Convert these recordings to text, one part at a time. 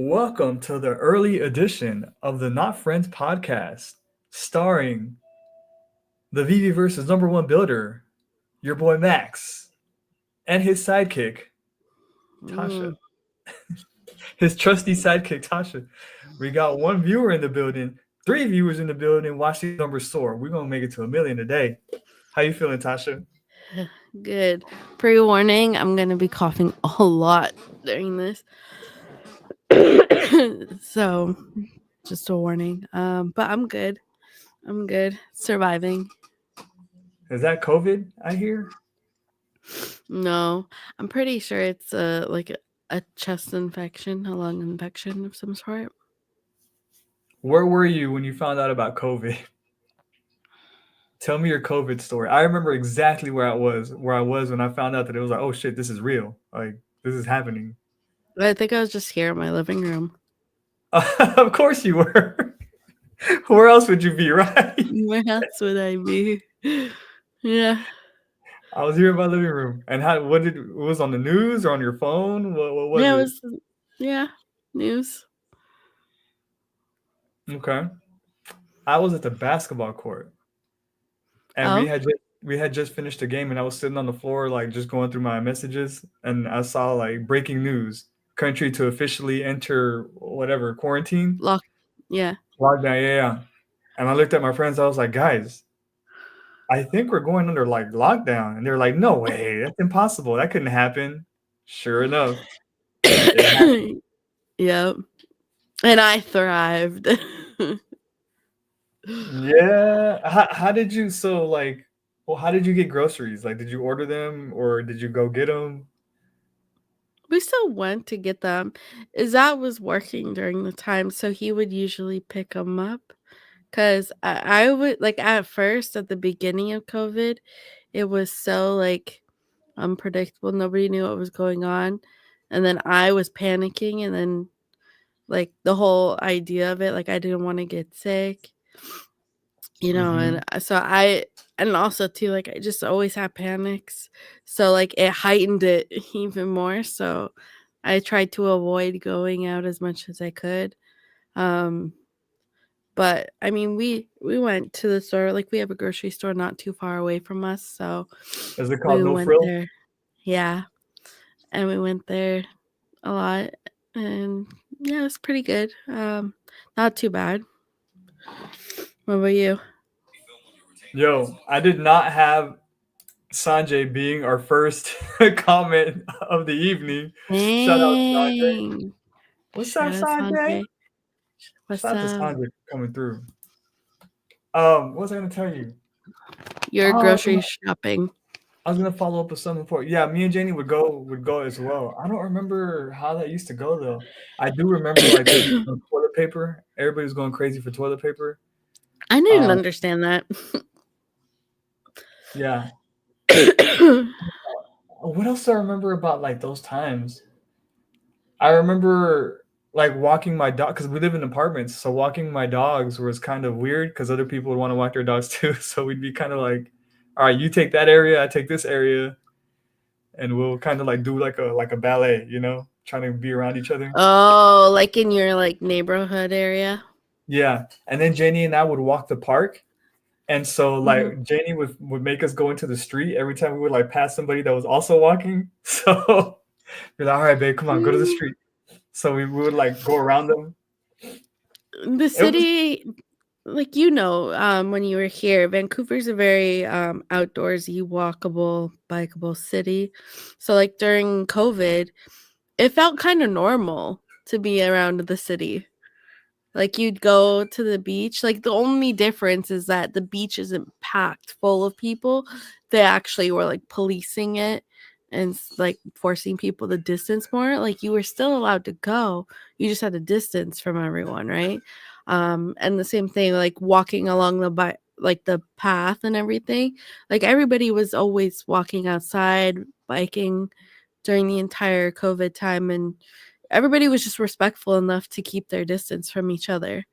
Welcome to the early edition of the Not Friends podcast, starring the VV versus number one builder, your boy Max, and his sidekick, Tasha. Mm, His trusty sidekick, Tasha. We got one viewer in the building, three viewers in the building. Watch these numbers soar. We're gonna make it to 1 million today. How you feeling, Tasha? good. Pre-warning, I'm gonna be coughing a lot during this. So just a warning. But I'm good. I'm good. Surviving. Is that COVID? I hear. No, I'm pretty sure it's a chest infection, a lung infection of some sort. Where were you when you found out about COVID? Tell me your COVID story. I remember exactly where I was when I found out that it was like, oh shit, this is real. Like this is happening. I think I was just here in my living room. Of course you were. Where else would you be, right? Where else would I be? Yeah. I was here in my living room. And how? What did it was on the news or on your phone? What was Yeah, it it? was yeah, news. Okay, I was at the basketball court, and we Oh, had just finished the game, and I was sitting on the floor like just going through my messages, and I saw like breaking news: country to officially enter whatever quarantine lock. Yeah. lockdown. Yeah, yeah. And I looked at my friends. I was like, guys, I think we're going under like lockdown. And they're like, no way, that's impossible. That couldn't happen. Sure enough, it happened. Yep. And I thrived. Yeah. How did you so like well, how did you get groceries? Like did you order them or did you go get them? We still went to get them. Izat was working during the time, so he would usually pick them up. Cause I would like at first at the beginning of COVID, it was so like unpredictable. Nobody knew what was going on. And then I was panicking and then like the whole idea of it, like I didn't want to get sick. And Mhm. and also too, like I just always have panics. So like it heightened it even more. So I tried to avoid going out as much as I could. Um, but I mean we went to the store, like we have a grocery store not too far away from us. So Is it called we No went Frill? there. Yeah. And we went there a lot and yeah, it was pretty good. Not too bad. What about you? Yo, I did not have Sanjay being our first comment of the evening. Shout out Sanjay. Dang. What's up, Shout out Sanjay? Sanjay. What's Shout out to up? Sanjay for coming through. What was I gonna tell you? Your Oh, grocery shopping. I was gonna follow up with something for yeah. Me and Janie would go as well. I don't remember how that used to go though. I do remember like there was no toilet paper. Everybody was going crazy for toilet paper. I didn't Um, understand that. yeah. What else do I remember about like those times? I remember like walking my dog because we live in apartments, so walking my dogs was kind of weird because other people would want to walk their dogs too. So we'd be kind of like, all right, you take that area, I take this area, and we'll kind of like do like a ballet, trying to be around each other. Oh, like in your like neighborhood area? Yeah, and then Janie and I would walk the park, and so Mhm. like Janie would make us go into the street every time we would like pass somebody that was also walking. So we're like, all right, babe, come on, go to the Mm, street. So we would like go around them. The It was city, like when you were here, Vancouver's a very outdoorsy, walkable, bikeable city. So like during COVID, it felt kind of normal to be around the city. Like you'd go to the beach. Like the only difference is that the beach isn't packed full of people. They actually were like policing it and like forcing people to distance more. Like you were still allowed to go. You just had a distance from everyone, right? And the same thing, like walking along like the path and everything. Like everybody was always walking outside, biking during the entire COVID time, and everybody was just respectful enough to keep their distance from each other,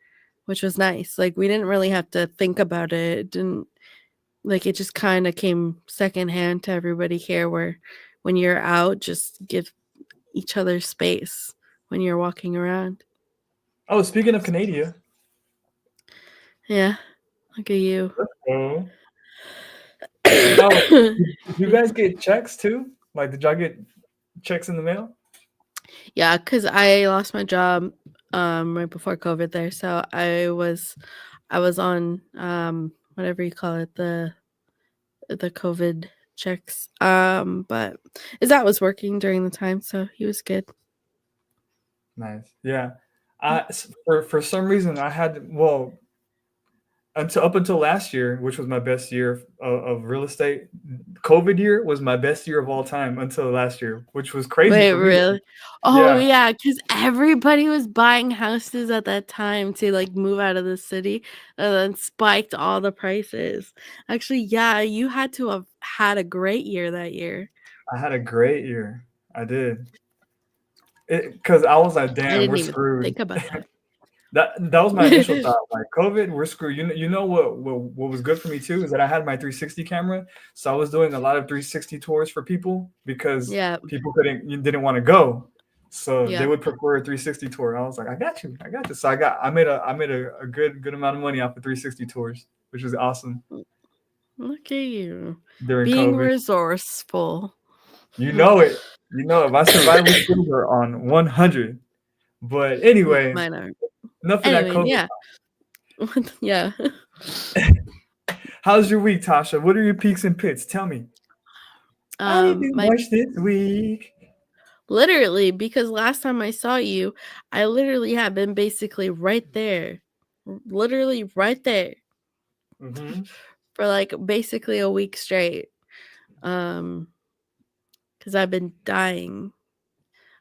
which was nice. Like we didn't really have to think about it. It didn't like it just kind of came secondhand to everybody here where when you're out, just give each other space. when you're walking around. Oh, speaking of Canada, Yeah, look at you. oh, oh, did you guys get checks too? Like, did y'all get checks in the mail? Yeah, because I lost my job right before COVID there, so I was on whatever you call it, the COVID checks. But his dad was working during the time, so he was good. Nice. Yeah. For some reason I had, well, until up until last year, which was my best year of real estate. COVID year was my best year of all time until last year, which was crazy Wait, for me. really? Oh Yeah, yeah, because everybody was buying houses at that time to like move out of the city, and then spiked all the prices. Actually, yeah, you had to have had a great year that year. I had a great year. I did. Because I was like, I damn, we're didn't even screwed. think about that. That was my initial thought. Like COVID, we're screwed. You know what was good for me too is that I had my 360 camera, so I was doing a lot of 360 tours for people because Yeah, people didn't want to go, so they yeah. would prefer a 360 tour. I was like, I got you, I got you. So I made a good amount of money off of 360 tours, which was awesome Look at you during being COVID. resourceful. You know it. You know if I survive with silver on 100. But anyway, Mine are. enough of that Anyway, COVID. yeah. Yeah. How's your week, Tasha? What are your peaks and pits? Tell me. I didn't do My much this week. literally, because last time I saw you, I literally have been basically right there. Literally right there Mm-hmm. for like basically a week straight. Because I've been dying.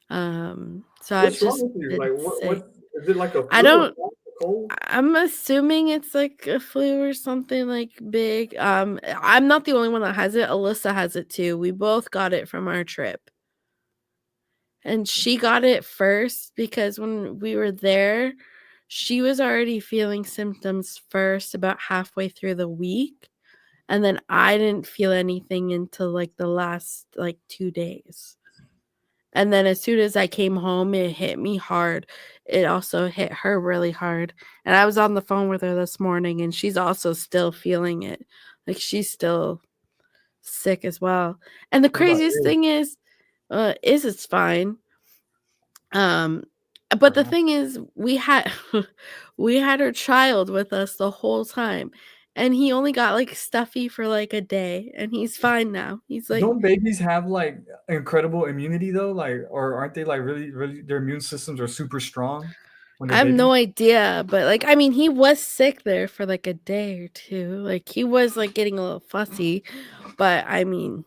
So I've What's wrong just with you? been Like, sick. what is it like a I flu or don't a cold? I'm assuming it's like a flu or something like big. I'm not the only one that has it. Alyssa has it too. We both got it from our trip. And she got it first because when we were there, she was already feeling symptoms first about halfway through the week. And then I didn't feel anything until like the last like 2 days. And then as soon as I came home, it hit me hard. It also hit her really hard. And I was on the phone with her this morning and she's also still feeling it. Like she's still sick as well. And the What about craziest you? thing is it's fine. Um but the Uh-huh. thing is we had we had our child with us the whole time. And he only got like stuffy for like a day and he's fine now. He's like Don't babies have like incredible immunity though? Like, or aren't they like really their immune systems are super strong when I they're have babies? no idea, but, like, I mean, he was sick there for, like, a day or 2, like, he was, like, getting a little fussy, but, I mean,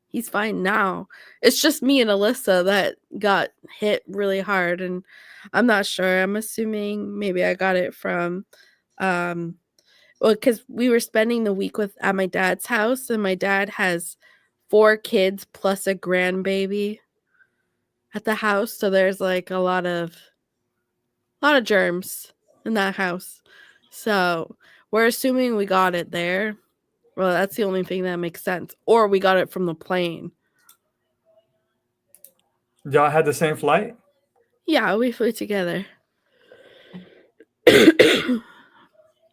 he's fine now. It's just me and Alyssa that got hit really hard, and I'm not sure, I'm assuming maybe I got it from, um well, because we were spending the week at my dad's house, and my dad has 4 kids plus a grandbaby at the house, so there's, like, a lot of germs in that house. So we're assuming we got it there. Well, that's the only thing that makes sense. Or we got it from the plane. Y'all had the same flight? Yeah, we flew together.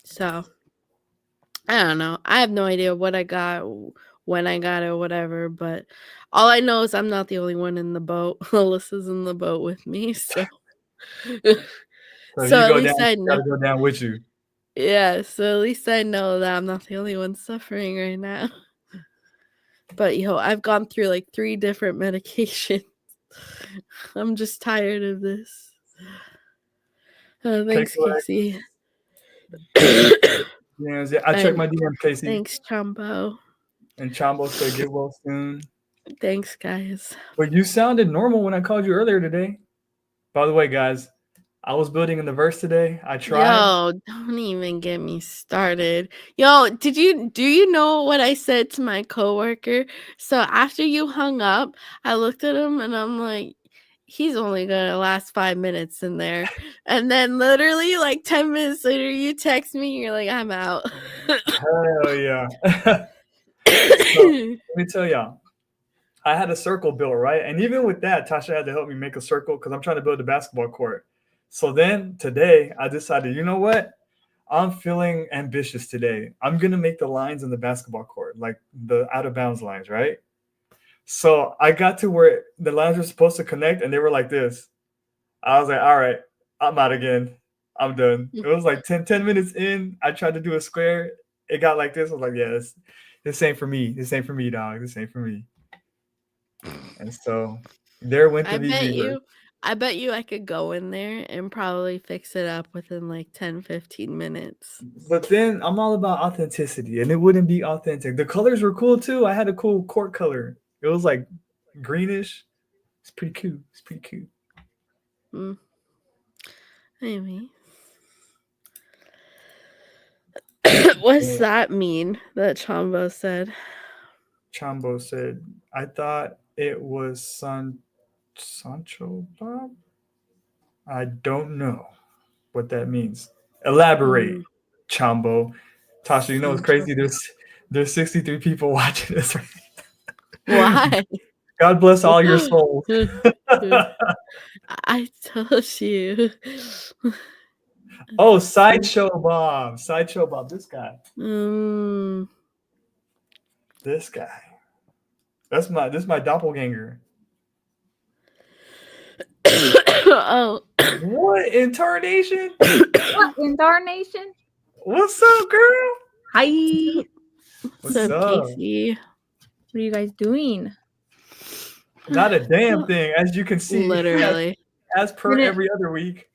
So I don't know. I have no idea what I got, when I got it, whatever. But all I know is I'm not the only one in the boat. Alyssa's in the boat with me. So, So if so you at go down, least I she know. gotta go down with you. Yeah. So at least I know that I'm not the only one suffering right now. But I've gone through like 3 different medications. I'm just tired of this. Thanks, K-Flag. Casey. Yeah, I checked And my DM, Casey, thanks, Chumbo. and Chambo said get well soon. Thanks, guys. But you sounded normal when I called you earlier today. By the way, guys, I was building in the verse today. I tried. Yo, don't even get me started. Yo, do you know what I said to my coworker? So after you hung up, I looked at him and I'm like, he's only gonna last 5 minutes in there. And then literally like 10 minutes later, you text me, you're like, I'm out. Hell yeah. So let me tell y'all. I had a circle built, right? And even with that, Tasha had to help me make a circle because I'm trying to build a basketball court. So then today I decided, you know what? I'm feeling ambitious today. I'm gonna make the lines in the basketball court, like the out of bounds lines, right? So I got to where the lines were supposed to connect and they were like this. I was like, all right, I'm out again. I'm done. It was like 10 minutes in. I tried to do a square. It got like this. I was like, yeah, this ain't for me. This ain't for me, dog. This ain't for me. And so there went I the VB. bet you I could go in there and probably fix it up within like 10, 15 minutes. But then I'm all about authenticity, and it wouldn't be authentic. The colors were cool too. I had a cool court color. It was like greenish. It's pretty cool. It's pretty cool. Anyway. What's that mean that Chambo said? Chambo said, I thought it was Sancho Bob? I don't know what that means. Elaborate, Chambo. Tasha, you know what's crazy? There's 63 people watching this right now. Why? God bless all your souls. I told you. Oh, Sideshow Bob. Sideshow Bob. This guy. This guy. This is my doppelganger. Oh. What incarnation? What incarnation? What's up, girl? Hi. What's up, Casey? What are you guys doing? Not a damn thing, as you can see. Literally. As per every other week.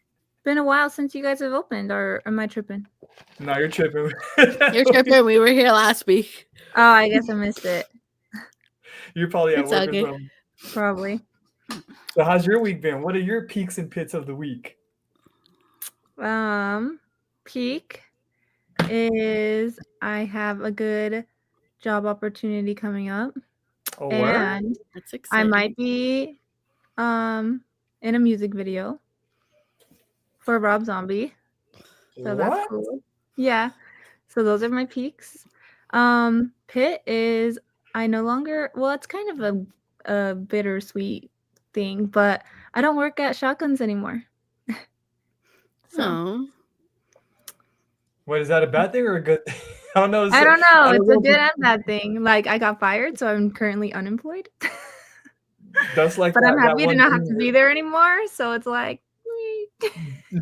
Been a while since you guys have opened, or am I tripping? No, you're tripping. You're tripping. We were here last week. Oh, I guess I missed it. You're probably at work or okay. something. Probably. So how's your week been? What are your peaks and pits of the week? Peak is I have a good job opportunity coming up. Oh, and that's exciting. I might be in a music video for Rob Zombie. So that's cool. Yeah. So those are my peaks. Pit is I no longer, well, it's kind of a bittersweet thing, but I don't work at Shotguns anymore. So what, is that a bad thing or a good thing? I don't know. I don't know. It's a good and bad thing. Like, I got fired, so I'm currently unemployed. That's like, but I'm happy to not have to be there anymore. So it's like,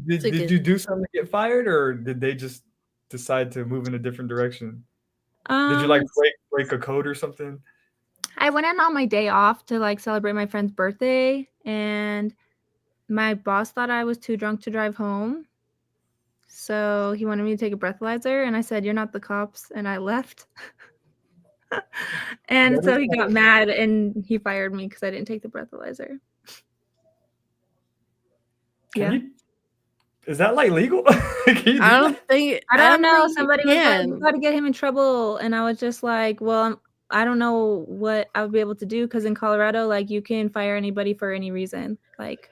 did you do something to get fired, or did they just decide to move in a different direction? Did you like break a code or something? I went in on my day off to like celebrate my friend's birthday, and my boss thought I was too drunk to drive home. So he wanted me to take a breathalyzer, and I said, "You're not the cops," and I left. And so he got mad, and he fired me because I didn't take the breathalyzer. Is that like legal? I don't know. Somebody was like, "You got to get him in trouble," and I was just like, "Well, I don't know what I would be able to do because in Colorado, like, you can fire anybody for any reason, like."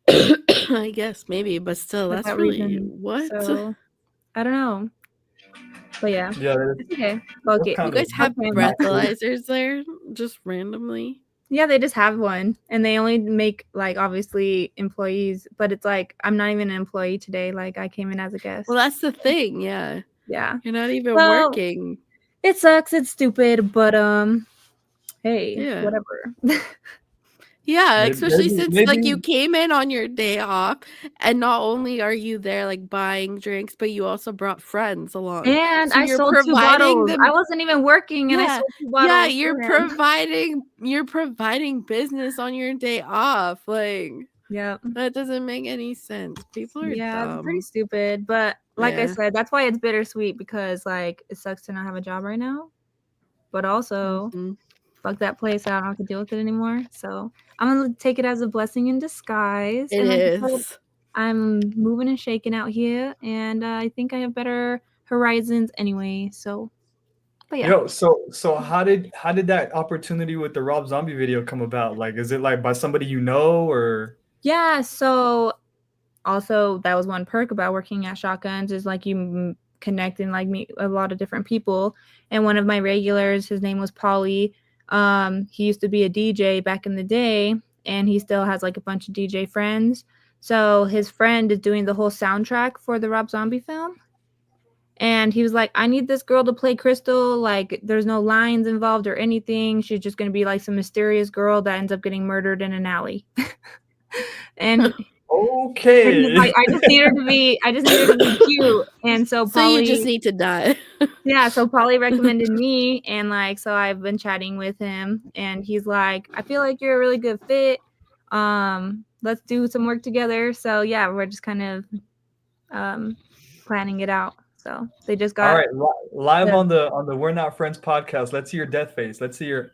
I guess maybe, but still, that's really reason. What? So, I don't know. But yeah. Yeah. It's okay. Okay. You guys have breathalyzers there just randomly? Yeah, they just have one, and they only make like obviously employees, but it's like I'm not even an employee today. Like, I came in as a guest. Well, that's the thing. Yeah. Yeah. You're not even working. It sucks. It's stupid, but hey, whatever. Yeah, especially since like you came in on your day off, and not only are you there like buying drinks, but you also brought friends along. And so I sold 2 bottles. I wasn't even working, and I sold 2 bottles. Yeah, you're providing business on your day off. Like, yeah, that doesn't make any sense. People are dumb. It's pretty stupid. But like I said, that's why it's bittersweet, because like it sucks to not have a job right now, but also. Fuck that place. I don't have to deal with it anymore. So I'm gonna take it as a blessing in disguise. It is. I'm moving and shaking out here, and I think I have better horizons anyway. So, but yeah. Yo, so how did that opportunity with the Rob Zombie video come about? Like, is it like by somebody you know, or? Yeah. So also that was one perk about working at Shotguns is like you connect and like meet a lot of different people. And one of my regulars, his name was Paulie. He used to be a DJ back in the day, and he still has like a bunch of DJ friends. So his friend is doing the whole soundtrack for the Rob Zombie film. And he was like, I need this girl to play Crystal. Like, there's no lines involved or anything. She's just going to be like some mysterious girl that ends up getting murdered in an alley. And okay. like, I just need her to be cute. And so you just need to die. Yeah, so Polly recommended me, and like, so I've been chatting with him, and he's like, I feel like you're a really good fit. Let's do some work together. So yeah, we're just kind of planning it out. So they just got all right, live on the We're Not Friends podcast. Let's see your death face. Let's see your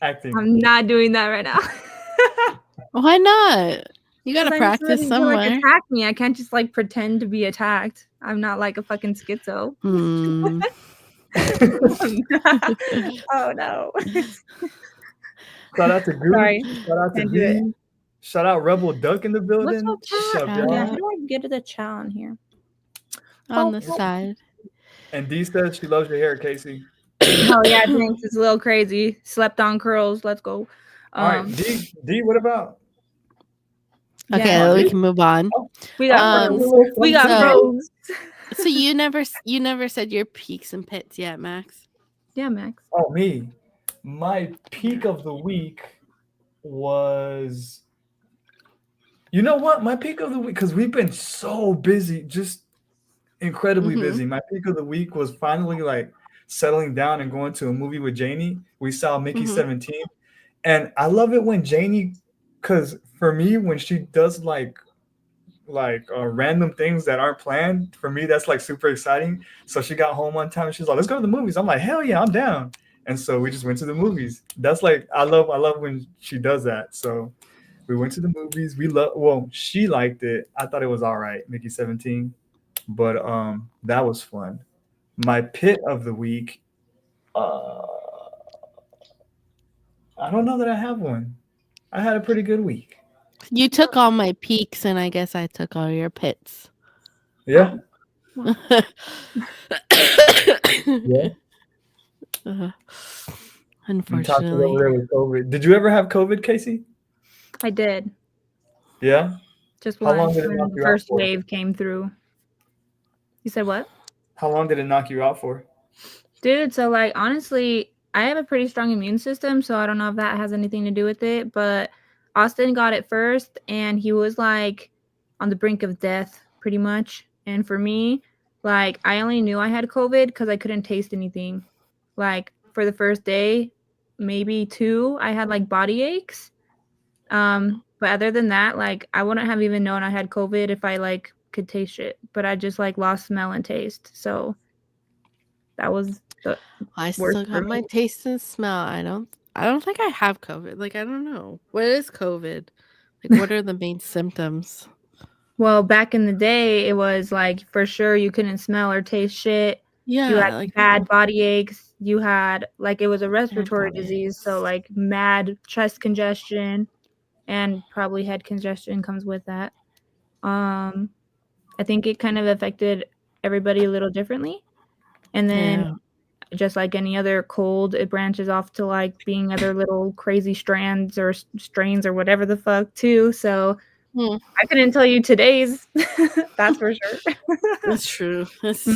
acting. I'm not doing that right now. Why not? You gotta practice somewhere. Like, attack me. I can't just like pretend to be attacked. I'm not like a fucking schizo. Oh no. Shout out to Goose. Sorry. Shout out to D. Shout out Rebel Duck in the building. What's up, yeah, how do I get to the chat on here? On the side. And D says she loves your hair, Casey. Oh yeah, thanks. It's a little crazy. Slept on curls. Let's go. All right, D, what about? Okay, we can move on. We got froze. So you never said your peaks and pits yet, Max? Yeah, Max. Oh, me. My peak of the week was, you know what? My peak of the week, because we've been so busy, just incredibly busy. My peak of the week was finally like settling down and going to a movie with Janie. We saw Mickey 17. And I love it when Janie, because for me, when she does like random things that aren't planned, for me, that's like super exciting. So she got home one time and she's like, let's go to the movies. I'm like, hell yeah, I'm down. And so we just went to the movies. That's like, I love when she does that. So we went to the movies. She liked it. I thought it was all right, Mickey 17. But that was fun. My pit of the week, I don't know that I have one. I had a pretty good week. You took all my peaks, and I guess I took all your pits. Yeah. Yeah. Unfortunately. Over there with COVID. Did you ever have COVID, Casey? I did. Yeah. Just when the first wave came through. You said what? How long did it knock you out for? Dude, so like honestly, I have a pretty strong immune system, so I don't know if that has anything to do with it, but Austin got it first, and he was like on the brink of death pretty much. And for me, like I only knew I had COVID because I couldn't taste anything. Like for the first day, maybe 2, I had like body aches. But other than that, like I wouldn't have even known I had COVID if I like could taste shit. But I just like lost smell and taste. So that was the I still got my taste and smell. I don't think I have COVID. Like I don't know. What is COVID? Like what are the main symptoms? Well, back in the day, it was like for sure you couldn't smell or taste shit. Yeah, you had like bad body aches. You had like it was a respiratory disease, so like mad chest congestion, and probably head congestion comes with that. I think it kind of affected everybody a little differently, and then just like any other cold, it branches off to like being other little crazy strands or strains or whatever the fuck too. So. I couldn't tell you today's. That's for sure. That's true. It's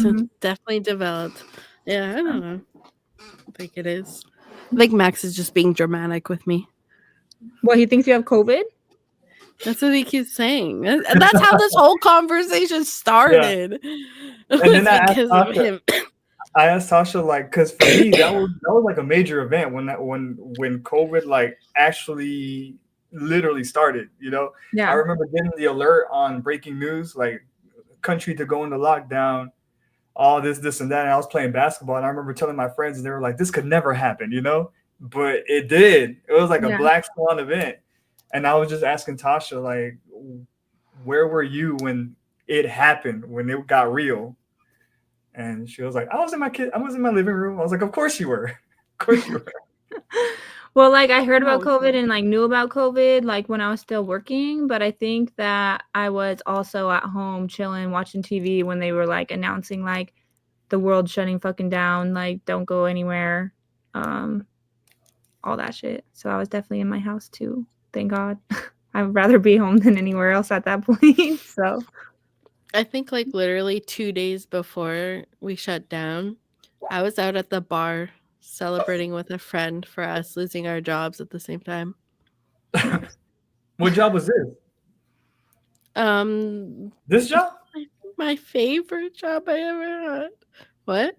definitely developed. Yeah, I don't know. I think it is. I think Max is just being dramatic with me. What, he thinks you have COVID? That's what he keeps saying. That's how this whole conversation started. Yeah. And then I asked Tasha, like, because for me that was like a major event when COVID like actually literally started, you know. I remember getting the alert on breaking news, like country to go into lockdown, all this and that, and I was playing basketball, and I remember telling my friends, and they were like, this could never happen, you know, but it did. It was like a black swan event. And I was just asking Tasha, like, where were you when it happened, when it got real? And she was like, I was in my living room. I was like, of course you were. Of course you were. Well, like I heard about COVID and like knew about COVID like when I was still working, but I think that I was also at home chilling, watching TV when they were like announcing like the world shutting fucking down, like don't go anywhere. all that shit. So I was definitely in my house too. Thank God. I would rather be home than anywhere else at that point. So I think like literally 2 days before we shut down, I was out at the bar celebrating with a friend for us losing our jobs at the same time. nice. What job was this? This job? My favorite job I ever had. What?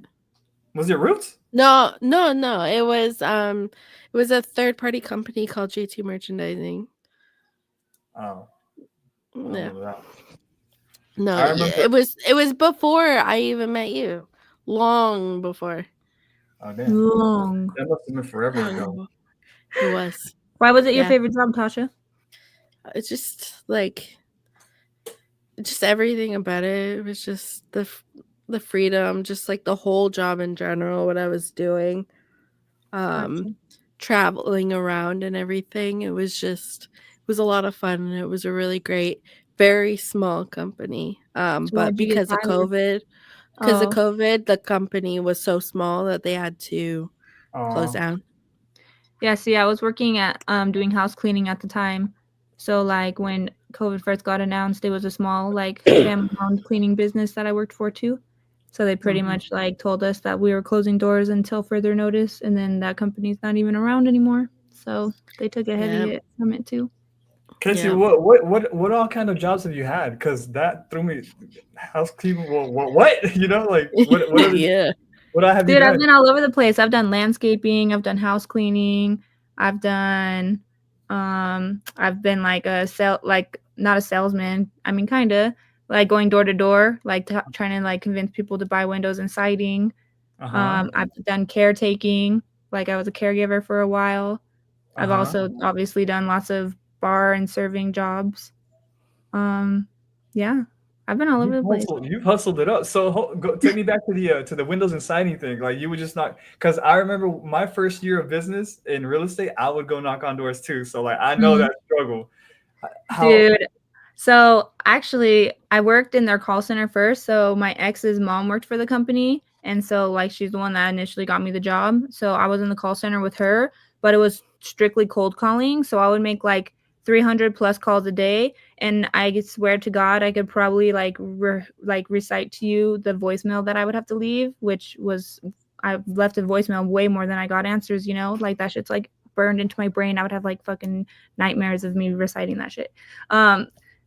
Was it Roots? No. It was a third party company called JT Merchandising. Oh, I don't Yeah. remember that. No, I remember. it was before I even met you. Long before. Oh damn, Long. that must have been forever Long ago. before. It was. Why was it your Yeah. favorite job, Tasha? It's just like just everything about it. It was just the freedom, just like the whole job in general, what I was doing. Gotcha. Traveling around and everything. It was a lot of fun, and it was a really great, very small company. So But why'd you get because of fired? COVID, the company was so small that they had to close down. Yeah, see, I was working at doing house cleaning at the time. So like when COVID first got announced, it was a small like family-owned cleaning business that I worked for too. So they pretty much like told us that we were closing doors until further notice, and then that company's not even around anymore. So they took a heavy hit from it too. Casey, Yeah. what all kind of jobs have you had? Because that threw me. Housekeeping. What? You know, like what? Yeah. What I have you Dude, done? I've been all over the place. I've done landscaping, I've done house cleaning, I've done I've been like not a salesman. I mean kinda like going door to door, like trying to like convince people to buy windows and siding. I've done caretaking, like I was a caregiver for a while. I've also obviously done lots of bar and serving jobs. Yeah. I've been all over the place. You've hustled it up. So take me back to the windows and siding thing. Like you would just not, because I remember my first year of business in real estate, I would go knock on doors too. So like I know that struggle. Dude, so actually I worked in their call center first. So my ex's mom worked for the company, and so like she's the one that initially got me the job. So I was in the call center with her, but it was strictly cold calling. So I would make like 300 plus calls a day, and I swear to God I could probably like recite to you the voicemail that I would have to leave, which was I left a voicemail way more than I got answers, you know, like that shit's like burned into my brain. I would have like fucking nightmares of me reciting that shit.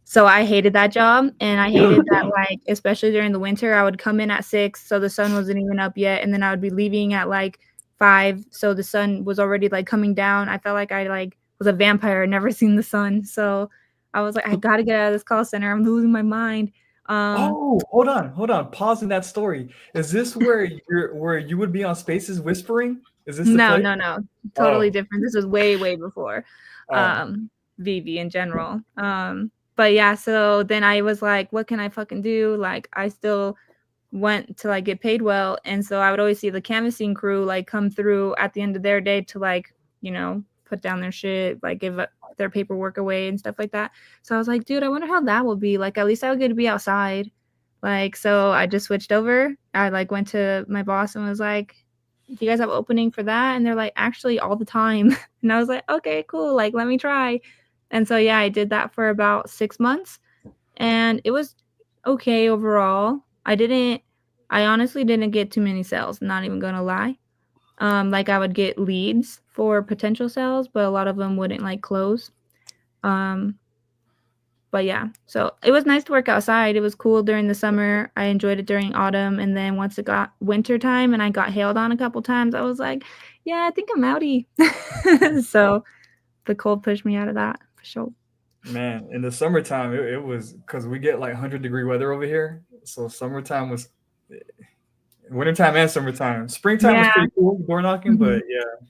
So I hated that job, and I hated that like especially during the winter I would come in at 6, so the sun wasn't even up yet, and then I would be leaving at like 5, so the sun was already like coming down. I felt like I like was a vampire, never seen the sun. So I was like, I gotta get out of this call center. I'm losing my mind. Hold on. Pause in that story. Is this where you would be on Spaces whispering? Is this the No, place? no. Totally different. This was way before VV in general. But yeah, so then I was like, what can I fucking do? Like I still went to like get paid well, and so I would always see the canvassing crew like come through at the end of their day to like, you know, put down their shit, like give their paperwork away and stuff like that. So I was like, dude, I wonder how that will be. Like at least I would get to be outside. Like so I just switched over. I like went to my boss and was like, do you guys have opening for that? And they're like, actually all the time. And I was like, okay, cool, like let me try. And so yeah, I did that for about 6 months, and it was okay overall. I honestly didn't get too many sales, not even gonna lie. Like I would get leads for potential sales, but a lot of them wouldn't like close. But yeah, so it was nice to work outside. It was cool during the summer. I enjoyed it during autumn, and then once it got winter time and I got hailed on a couple times, I was like, yeah, I think I'm outie. So the cold pushed me out of that for sure. Man, in the summertime, it was because we get like 100-degree weather over here. So summertime was wintertime and summertime. Springtime was pretty cool, door knocking, but yeah.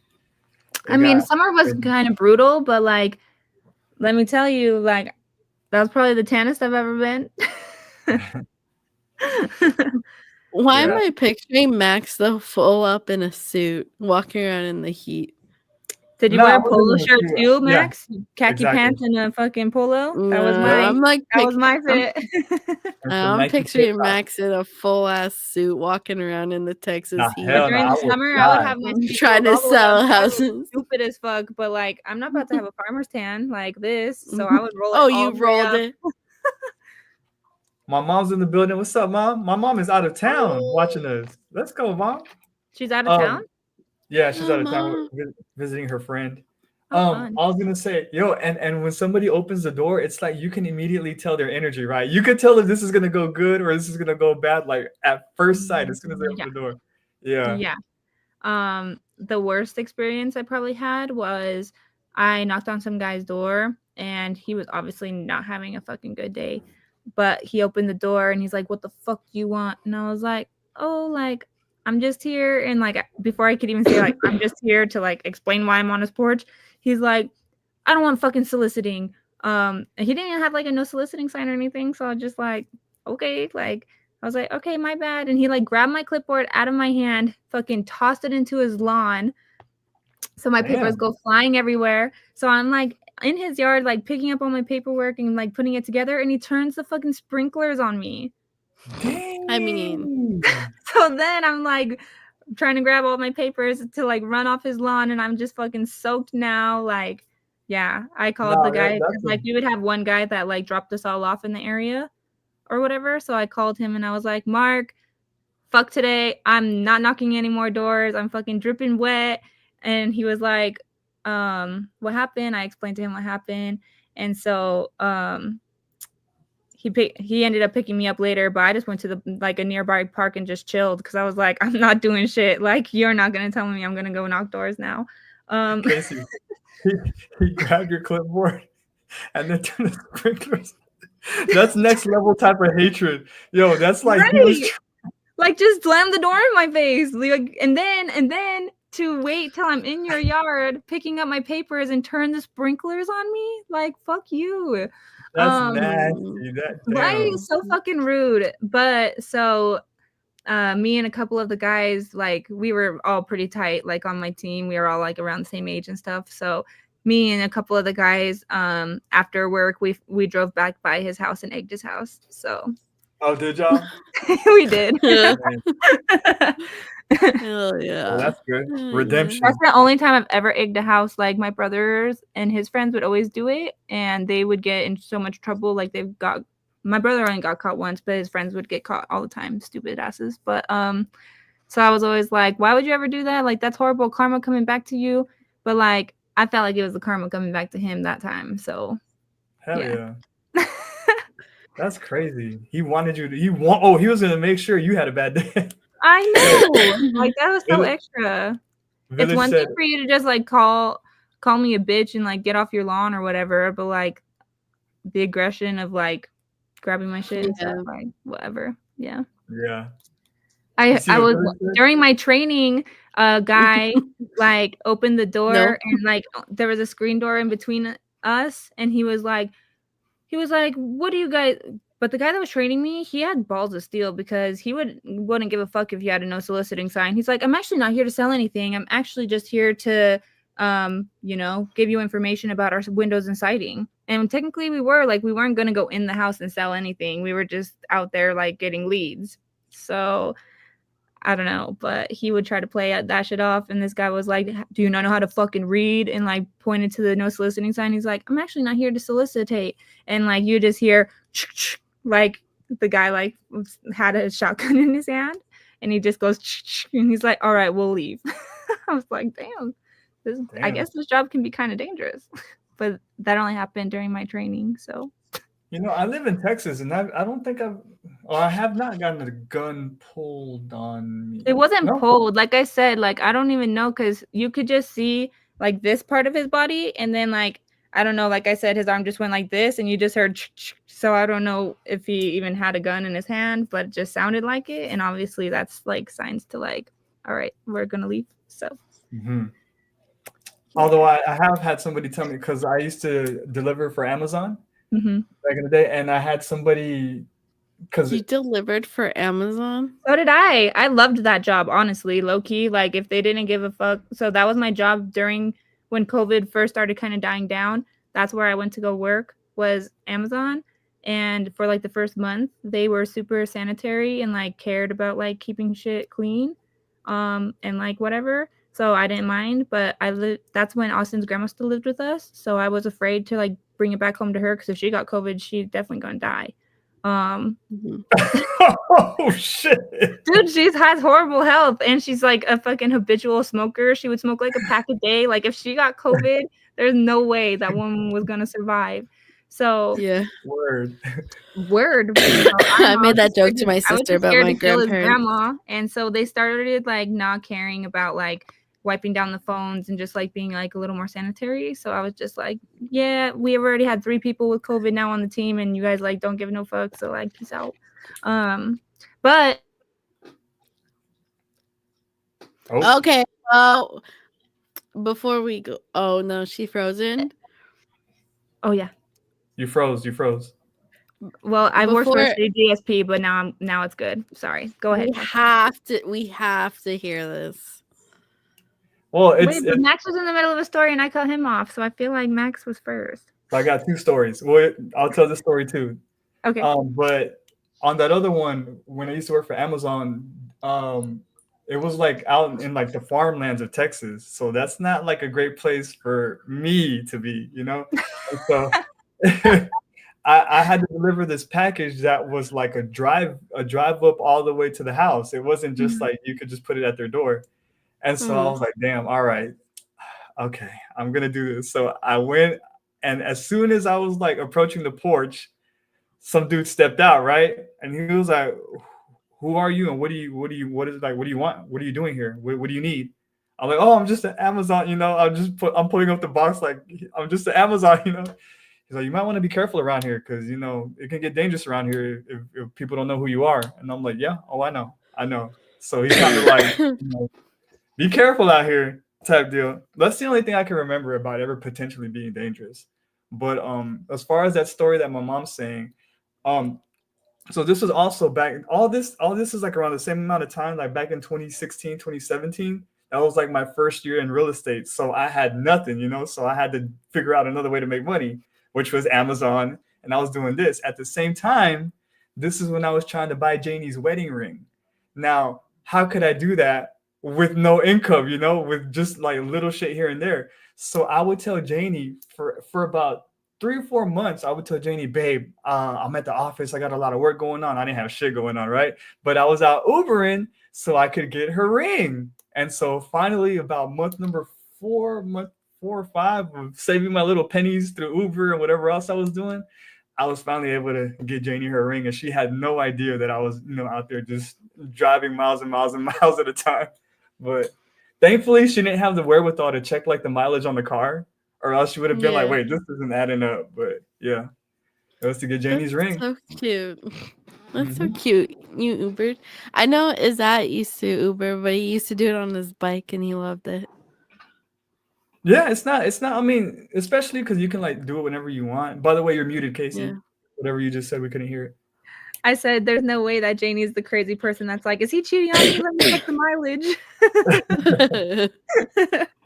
I mean, summer was kind of brutal, but like, let me tell you, like, that was probably the tannest I've ever been. Why am I picturing Max though full up in a suit, walking around in the heat? Did you No, wear I a polo wasn't shirt gonna do it. too, Yeah, Max? Khaki exactly. pants and a fucking polo? That was No, my I'm like that was my fit. And some I'm Nike picturing flip-flops. Max in a full ass suit walking around in the Texas Nah, heat. But hell no, during I the would summer, I would die. have my seat Trying rolled to all the way up. sell I look houses. stupid as fuck, but like I'm not about to have a farmer's tan like this, so I would roll it Oh, all you the way rolled up. it. My mom's in the building. What's up, Mom? My mom is out of town watching us. Let's go, Mom. She's out of town? Yeah, she's Oh, out of town Mom. visiting her friend. Oh, fun. I was gonna say, yo, and when somebody opens the door, it's like you can immediately tell their energy, right? You could tell if this is gonna go good or this is gonna go bad, like at first sight, as soon as they open Yeah. the door. Yeah. Yeah. The worst experience I probably had was I knocked on some guy's door and he was obviously not having a fucking good day. But he opened the door and he's like, "What the fuck do you want?" And I was like, "Oh, like I'm just here." And like before I could even say like I'm just here to like explain why I'm on his porch, he's like, "I don't want fucking soliciting." And he didn't even have like a no soliciting sign or anything. So I was just like, okay, like I was like, okay, my bad. And he like grabbed my clipboard out of my hand, fucking tossed it into his lawn. So my papers Damn. go flying everywhere. So I'm like in his yard, like picking up all my paperwork and like putting it together. And he turns the fucking sprinklers on me. Dang. I mean, So then I'm like trying to grab all my papers to like run off his lawn. And I'm just fucking soaked now. Like, yeah, I called the guy because like we would have one guy that like dropped us all off in the area or whatever. So I called him and I was like, "Mark, fuck today. I'm not knocking any more doors. I'm fucking dripping wet." And he was like, "What happened?" I explained to him what happened. And so he ended up picking me up later, but I just went to the like a nearby park and just chilled because I was like, I'm not doing shit. Like, you're not gonna tell me I'm gonna go knock doors now. Casey, he grabbed your clipboard and then turned the sprinklers. That's next level type of hatred. Yo, that's like right. he was like just slam the door in my face. Like, and then to wait till I'm in your yard picking up my papers and turn the sprinklers on me. Like, fuck you. That's nasty. Right? So fucking rude. But so me and a couple of the guys, like we were all pretty tight, like on my team. We were all like around the same age and stuff. So me and a couple of the guys, after work, we drove back by his house and egged his house. So oh, did y'all? we did. Hell yeah. Well, that's good. Redemption. That's the only time I've ever egged a house. Like my brothers and his friends would always do it, and they would get in so much trouble. Like my brother only got caught once, but his friends would get caught all the time. Stupid asses. But so I was always like, why would you ever do that? Like that's horrible karma coming back to you. But like I felt like it was the karma coming back to him that time. So hell yeah. That's crazy. He wanted you to he was gonna make sure you had a bad day. I know. Like that was so extra. It's one thing for you to just like call me a bitch and like get off your lawn or whatever, but like the aggression of like grabbing my shit and stuff, like whatever. Yeah. Yeah. I was during my training, a guy like opened the door and like there was a screen door in between us, and he was like, "What do you guys?" But the guy that was training me, he had balls of steel because he wouldn't give a fuck if you had a no soliciting sign. He's like, "I'm actually not here to sell anything. I'm actually just here to, give you information about our windows and siding." And technically we weren't going to go in the house and sell anything. We were just out there like getting leads. So I don't know, but he would try to play that shit off. And this guy was like, "Do you not know how to fucking read?" And like pointed to the no soliciting sign. He's like, "I'm actually not here to solicitate." And like you just hear like the guy like had a shotgun in his hand, and he just goes and he's like, "All right, we'll leave." I was like, damn. I guess this job can be kind of dangerous. But that only happened during my training. So I live in Texas, and I don't think I have not gotten a gun pulled on me. It wasn't pulled. Like I said, like I don't even know, because you could just see like this part of his body, and then like I don't know, like I said, his arm just went like this, and you just heard so I don't know if he even had a gun in his hand, but it just sounded like it. And obviously that's like signs to like, all right, we're gonna leave. So although I have had somebody tell me, because I used to deliver for Amazon back in the day, and I had somebody because you delivered for Amazon. So did I. I loved that job, honestly, low key. Like if they didn't give a fuck. So that was my job when COVID first started kind of dying down, that's where I went to go work, was Amazon. And for like the first month, they were super sanitary and like cared about like keeping shit clean, and like whatever. So I didn't mind, but that's when Austin's grandma still lived with us. So I was afraid to like bring it back home to her, because if she got COVID, she's definitely gonna die. Oh shit, dude, she has horrible health, and she's like a fucking habitual smoker. She would smoke like a pack a day. Like if she got COVID, there's no way that woman was gonna survive. So yeah, word. I made that joke to my sister about my grandma, and so they started like not caring about like wiping down the phones and just like being like a little more sanitary. So I was just like, yeah, we have already had 3 people with COVID now on the team, and you guys like don't give no fuck. So like, peace out. But okay. Before we go, oh no, she frozen. Oh yeah, you froze. Well, I worked for GSP, but now it's good. Sorry, go ahead. We have to hear this. Well, but Max was in the middle of a story and I cut him off, so I feel like Max was first. I got 2 stories. Well, I'll tell the story too. Okay. But on that other one, when I used to work for Amazon, it was like out in like the farmlands of Texas, so that's not like a great place for me to be, you know. So I had to deliver this package that was like a drive up all the way to the house. It wasn't just like you could just put it at their door. And so I was like, damn, all right, okay, I'm going to do this. So I went, and as soon as I was like approaching the porch, some dude stepped out, right? And he was like, who are you? And what do you want? What are you doing here? What do you need? I'm like, oh, I'm just at Amazon, you know, I'm putting up the box like I'm just at Amazon, you know. He's like, you might want to be careful around here because, you know, it can get dangerous around here if people don't know who you are. And I'm like, yeah, oh, I know. So he's kind of like, you know, be careful out here type deal. That's the only thing I can remember about ever potentially being dangerous. But as far as that story that my mom's saying, so this was also back, all this is like around the same amount of time, like back in 2016, 2017. That was like my first year in real estate. So I had nothing, you know, so I had to figure out another way to make money, which was Amazon. And I was doing this. At the same time, this is when I was trying to buy Janie's wedding ring. Now, how could I do that with no income, you know, with just like little shit here and there? So I would tell Janie for about 3 or 4 months, I would tell Janie, babe, I'm at the office. I got a lot of work going on. I didn't have shit going on, right? But I was out Ubering so I could get her ring. And so finally, about month 4 or 5 of saving my little pennies through Uber and whatever else I was doing, I was finally able to get Janie her ring. And she had no idea that I was, you know, out there just driving miles and miles and miles at a time. But thankfully, she didn't have the wherewithal to check like the mileage on the car, or else she would have been like, wait, this isn't adding up. But yeah, it was to get Janie's ring. So cute. That's so cute. You Ubered. I know Izzat used to Uber, but he used to do it on his bike and he loved it. Yeah, it's not, I mean, especially because you can like do it whenever you want. By the way, you're muted, Casey. Yeah. Whatever you just said, we couldn't hear it. I said, there's no way that Janie's the crazy person that's like, is he cheating on me? Let me check the mileage.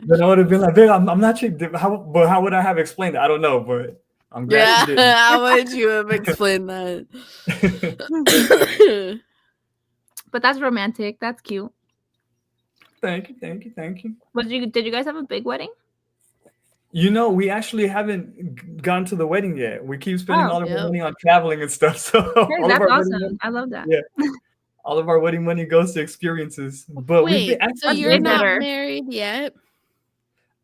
Then I would have been like, babe, I'm not cheating. How would I have explained it? I don't know, but I'm glad you did. How would you have explained that? But that's romantic. That's cute. Thank you. But did you guys have a big wedding? You know, we actually haven't gone to the wedding yet. We keep spending all of our money on traveling and stuff. So that's awesome. I love that. Yeah. All of our wedding money goes to experiences. But wait, so you're not married yet?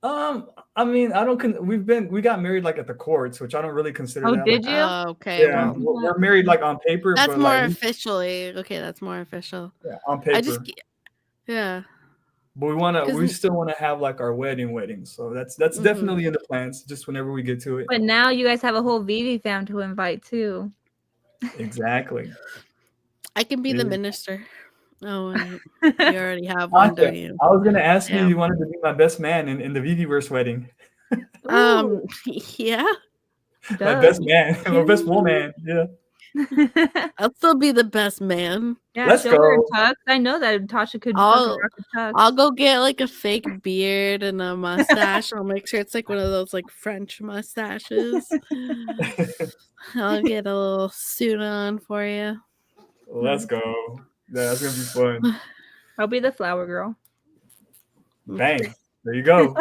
I mean, we got married like at the courts, which I don't really consider that. Did you? Oh, okay. Yeah, we're married like on paper. That's but, more like, officially. Okay, that's more official. Yeah, on paper. Yeah. But we still want to have like our wedding. So that's definitely in the plans, just whenever we get to it. But now you guys have a whole Vivi fam to invite too. Exactly. I can be the minister. Oh, you already have one, don't you? I was gonna ask you. You wanted to be my best man in the Viviverse wedding. Yeah. My best man, or best woman. Yeah. I'll still be the best man. Yeah, Let's she'll wear a go. tux. I know that Tasha could fucking I'll rock a tux. I'll go get like a fake beard and a mustache. I'll make sure it's like one of those like French mustaches. I'll get a little suit on for you. Let's go. Yeah, that's gonna be fun. I'll be the flower girl. Bang. There you go.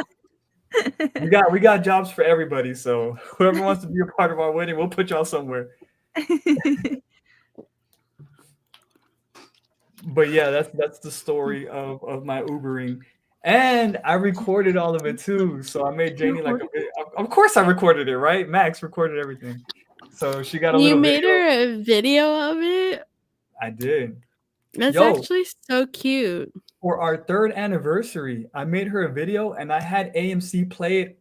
We got jobs for everybody. So whoever wants to be a part of our wedding, we'll put y'all somewhere. But yeah, that's the story of my Ubering. And I recorded all of it too. So I made Janie like a video. Of course I recorded it, right? Max recorded everything. So she got a You little made video. her a video of it? I did. That's Yo. actually so cute. For our 3rd anniversary, I made her a video and I had AMC play it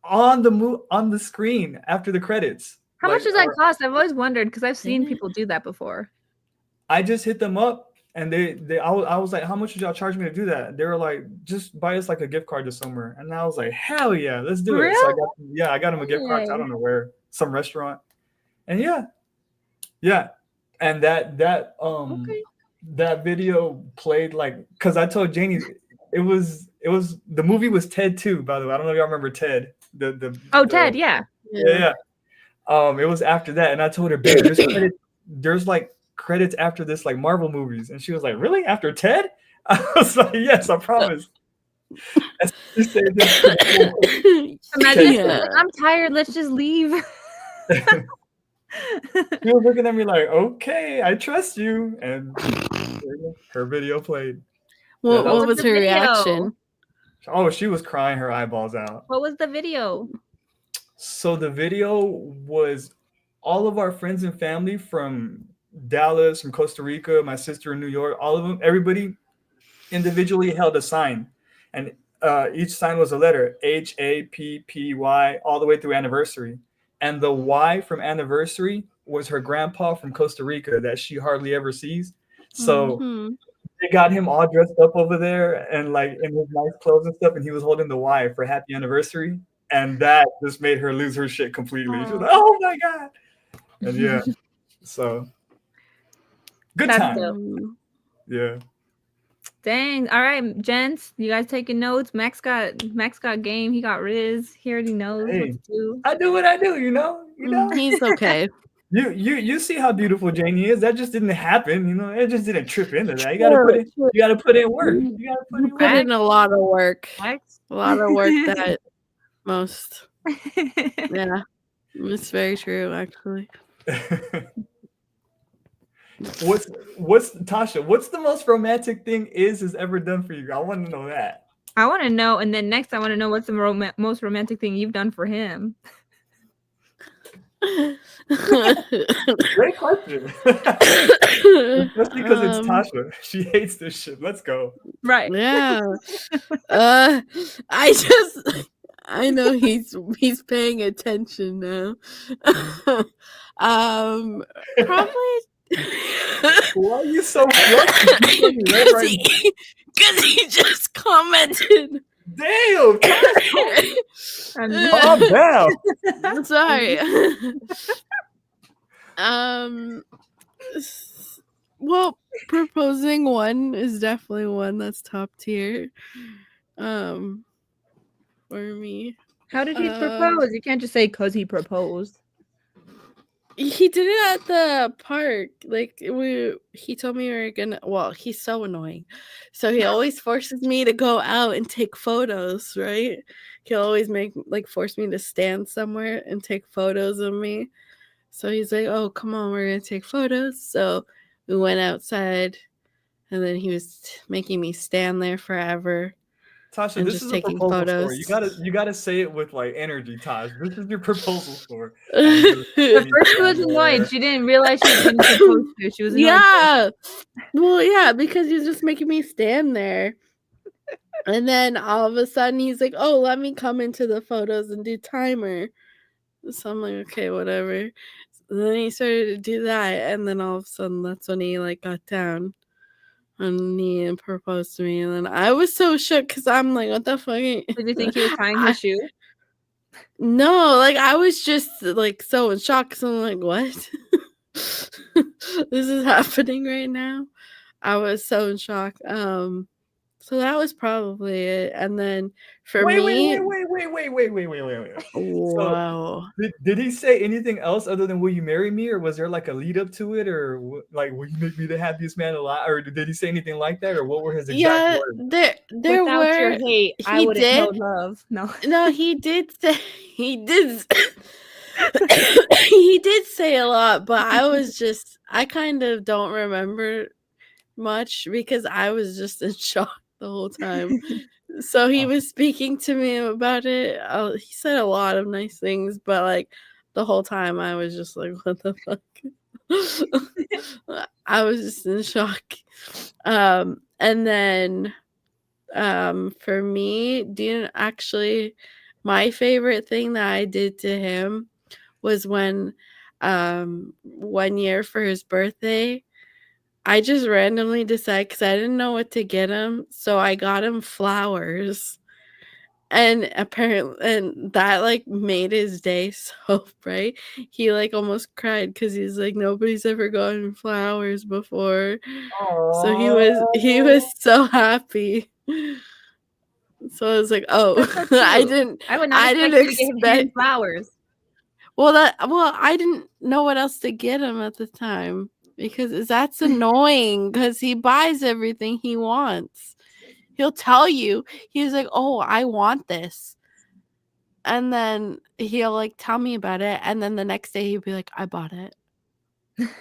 on the screen after the credits. How much does that cost? I've always wondered because I've seen Yeah. people do that before. I just hit them up and I was like, how much did y'all charge me to do that? They were like, just buy us like a gift card to somewhere. And I was like, hell yeah, let's do it. So I got him a gift card to, I don't know where, some restaurant. And yeah. And that that video played like, because I told Janie it was the movie was Ted 2, by the way. I don't know if y'all remember Ted. Ted, yeah. Yeah. It was after that, and I told her, babe, there's like credits after this, like Marvel movies, and she was like, really? After Ted? I was like, yes, I promise. Imagine like, I'm tired. Let's just leave. She was looking at me like, okay, I trust you, and her video played. What was her reaction? Oh, she was crying her eyeballs out. What was the video? So the video was all of our friends and family from Dallas, from Costa Rica, my sister in New York, all of them, everybody individually held a sign. And each sign was a letter, HAPPY, all the way through anniversary. And the Y from anniversary was her grandpa from Costa Rica that she hardly ever sees. So they got him all dressed up over there and like in his nice clothes and stuff. And he was holding the Y for happy anniversary. And that just made her lose her shit completely. She was like, oh my God. And yeah, so good time. Yeah. Dang. All right, gents, you guys taking notes? Max got game. He got Riz. He already knows what to do. I do what I do, you know. He's okay. You see how beautiful Janie is. That just didn't happen, you know. It just didn't trip into that. You gotta put in work. You gotta put in a lot of work. A lot of work that most. Yeah, it's very true, actually. What's Tasha? What's the most romantic thing has ever done for you? I want to know that. I want to know, and then next I want to know what's the most romantic thing you've done for him. Great question. Especially because it's Tasha. She hates this shit. Let's go. Right. Yeah. I know he's paying attention now. Probably. Why are you so flustered? Because he just commented. Damn! Calm down. I'm sorry. Well, proposing one is definitely one that's top tier. For me. How did he propose? You can't just say because he proposed. He did it at the park. Like he told me we were gonna. Well, he's so annoying, so he always forces me to go out and take photos. Right? He'll always force me to stand somewhere and take photos of me. So he's like, "Oh, come on, we're gonna take photos." So we went outside, and then he was making me stand there forever. Tasha, this is taking photos. You gotta say it with like energy, Taj. This is your proposal score. First she was annoyed. She didn't realize she was being proposed to. She was annoyed. Yeah. Well, yeah, because he's just making me stand there. And then all of a sudden he's like, "Oh, let me come into the photos and do timer." So I'm like, okay, whatever. And then he started to do that, and then all of a sudden that's when he got down on knee and proposed to me, and then I was so shook because I'm like, what the fuck? Did you think he was tying his shoe? No, I was just so in shock because I'm like, what? this is happening right now. I was so in shock. So that was probably it. And then for Wait. me, So wow. did he say anything else other than "Will you marry me," or was there like a lead up to it, or like "Will you make me the happiest man alive," or did he say anything like that, or what were his exact Yeah, words? there Without your were hate, I he wouldn't know did. love. No. No, he did say he did he did say a lot, but I kind of don't remember much because I was just in shock the whole time. So he Oh. was speaking to me about it. He said a lot of nice things, but like the whole time I was just like, what the fuck? I was just in shock. And then for me, my favorite thing that I did to him was when 1 year for his birthday, I just randomly decided because I didn't know what to get him, so I got him flowers. And that like made his day so bright. He like almost cried because he's like, nobody's ever gotten flowers before. So he was so happy. So I was like, oh, That's so cute. I would not I expect didn't you to give him expect flowers. well I didn't know what else to get him at the time because that's annoying because he buys everything he wants. He'll tell you, he's like, oh, I want this. And then he'll like tell me about it. And then the next day he'll be like, I bought it.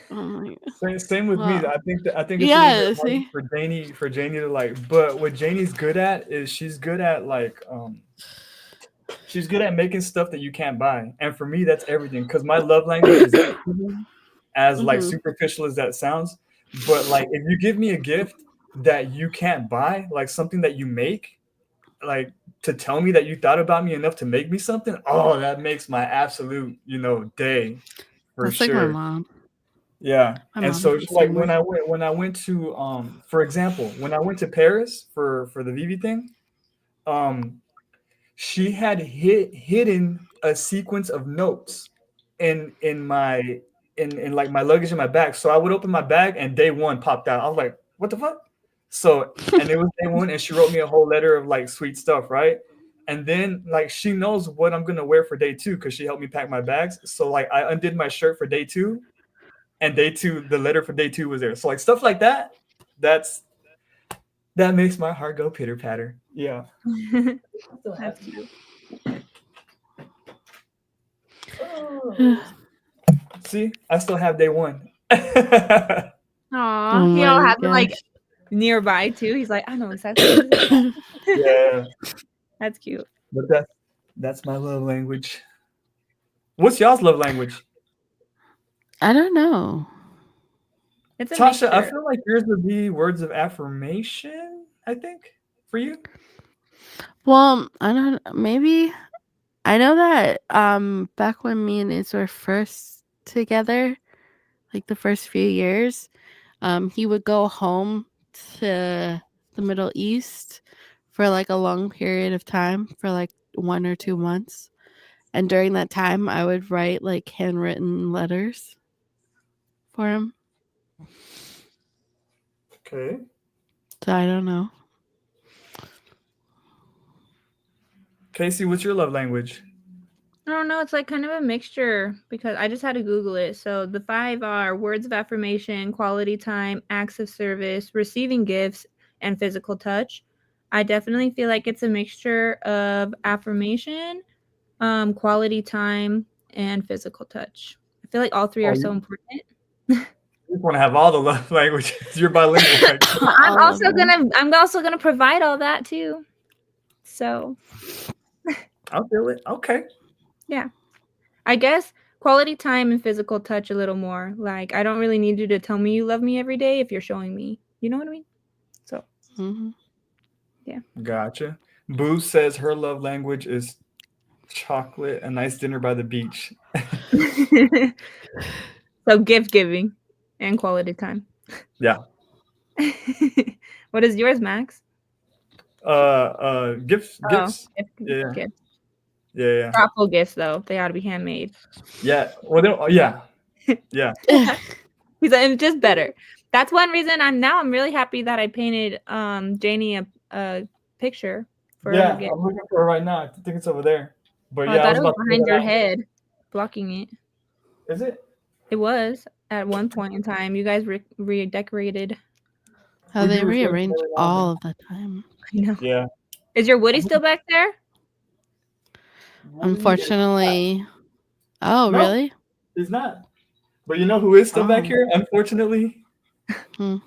I'm like, Same with me. wow. I think it's a Yeah, little bit see? harder for Janie to like. But what Janie's good at is she's good at like she's good at making stuff that you can't buy. And for me, that's everything. Because my love language is giving, as like Mhm. superficial as that sounds. But like if you give me a gift that you can't buy, like something that you make, like to tell me that you thought about me enough to make me something, oh, that makes my absolute, day for That's like my sure. mom. Yeah. My And mom's so the like same way. when I went to for example, when I went to Paris for the Vivi thing, um she had hidden a sequence of notes in my in like my luggage in my bag. So I would open my bag and day one popped out. I was like, what the fuck? So and it was day one and she wrote me a whole letter of like sweet stuff, right? And then like she knows what I'm gonna wear for day two because she helped me pack my bags. So like I undid my shirt for day two, and day two, the letter for day two was there. So like stuff like that, that makes my heart go pitter patter. Yeah. That's cute. See, I still have day one. Aw, Oh he all my have it like gosh. nearby too. He's like, I know exactly what this is. Yeah, That's cute. but that's my love language. What's y'all's love language? I don't know. It's a Tasha, I mixture. feel like yours would be words of affirmation, I think, for you. Well, I don't maybe I know that back when me and Iz were first together, like the first few years, he would go home to the Middle East for like a long period of time for like 1 or 2 months. And during that time I would write like handwritten letters for him. Okay. So I don't know. Casey, what's your love language? I don't know. It's like kind of a mixture because I just had to Google it. So the 5 are words of affirmation, quality time, acts of service, receiving gifts, and physical touch. I definitely feel like it's a mixture of affirmation, quality time, and physical touch. I feel like all 3 Oh, are so important. you just want to have all the love languages. You're bilingual. Right? I'm All of them. also gonna provide all that too. So I'll feel it. Okay. yeah. I guess quality time and physical touch a little more. Like I don't really need you to tell me you love me every day if you're showing me. You know what I mean? So Mhm. Gotcha. Boo says her love language is chocolate, a nice dinner by the beach. so gift giving and quality time. Yeah. What is yours, Max? Gifts. Yeah. Gifts. Yeah. Thoughtful gifts though. They ought to be handmade. Yeah. Well, yeah. Yeah. He's like, it's just better. That's one reason I'm really happy that I painted Janie a picture for her Yeah, to get. I'm looking for it right now. I think it's over there. But Oh, yeah, I I thought was it was about to behind figure your it out. head, blocking it. Is it? It was at one point in time. You guys redecorated. How We they do refresh rearrange every now and all then. of the time. I know. Yeah. Is your Woody still back there? Woody is Unfortunately. Oh, No. really? He's not. But you know who is still back Oh. here? Unfortunately, Hmm.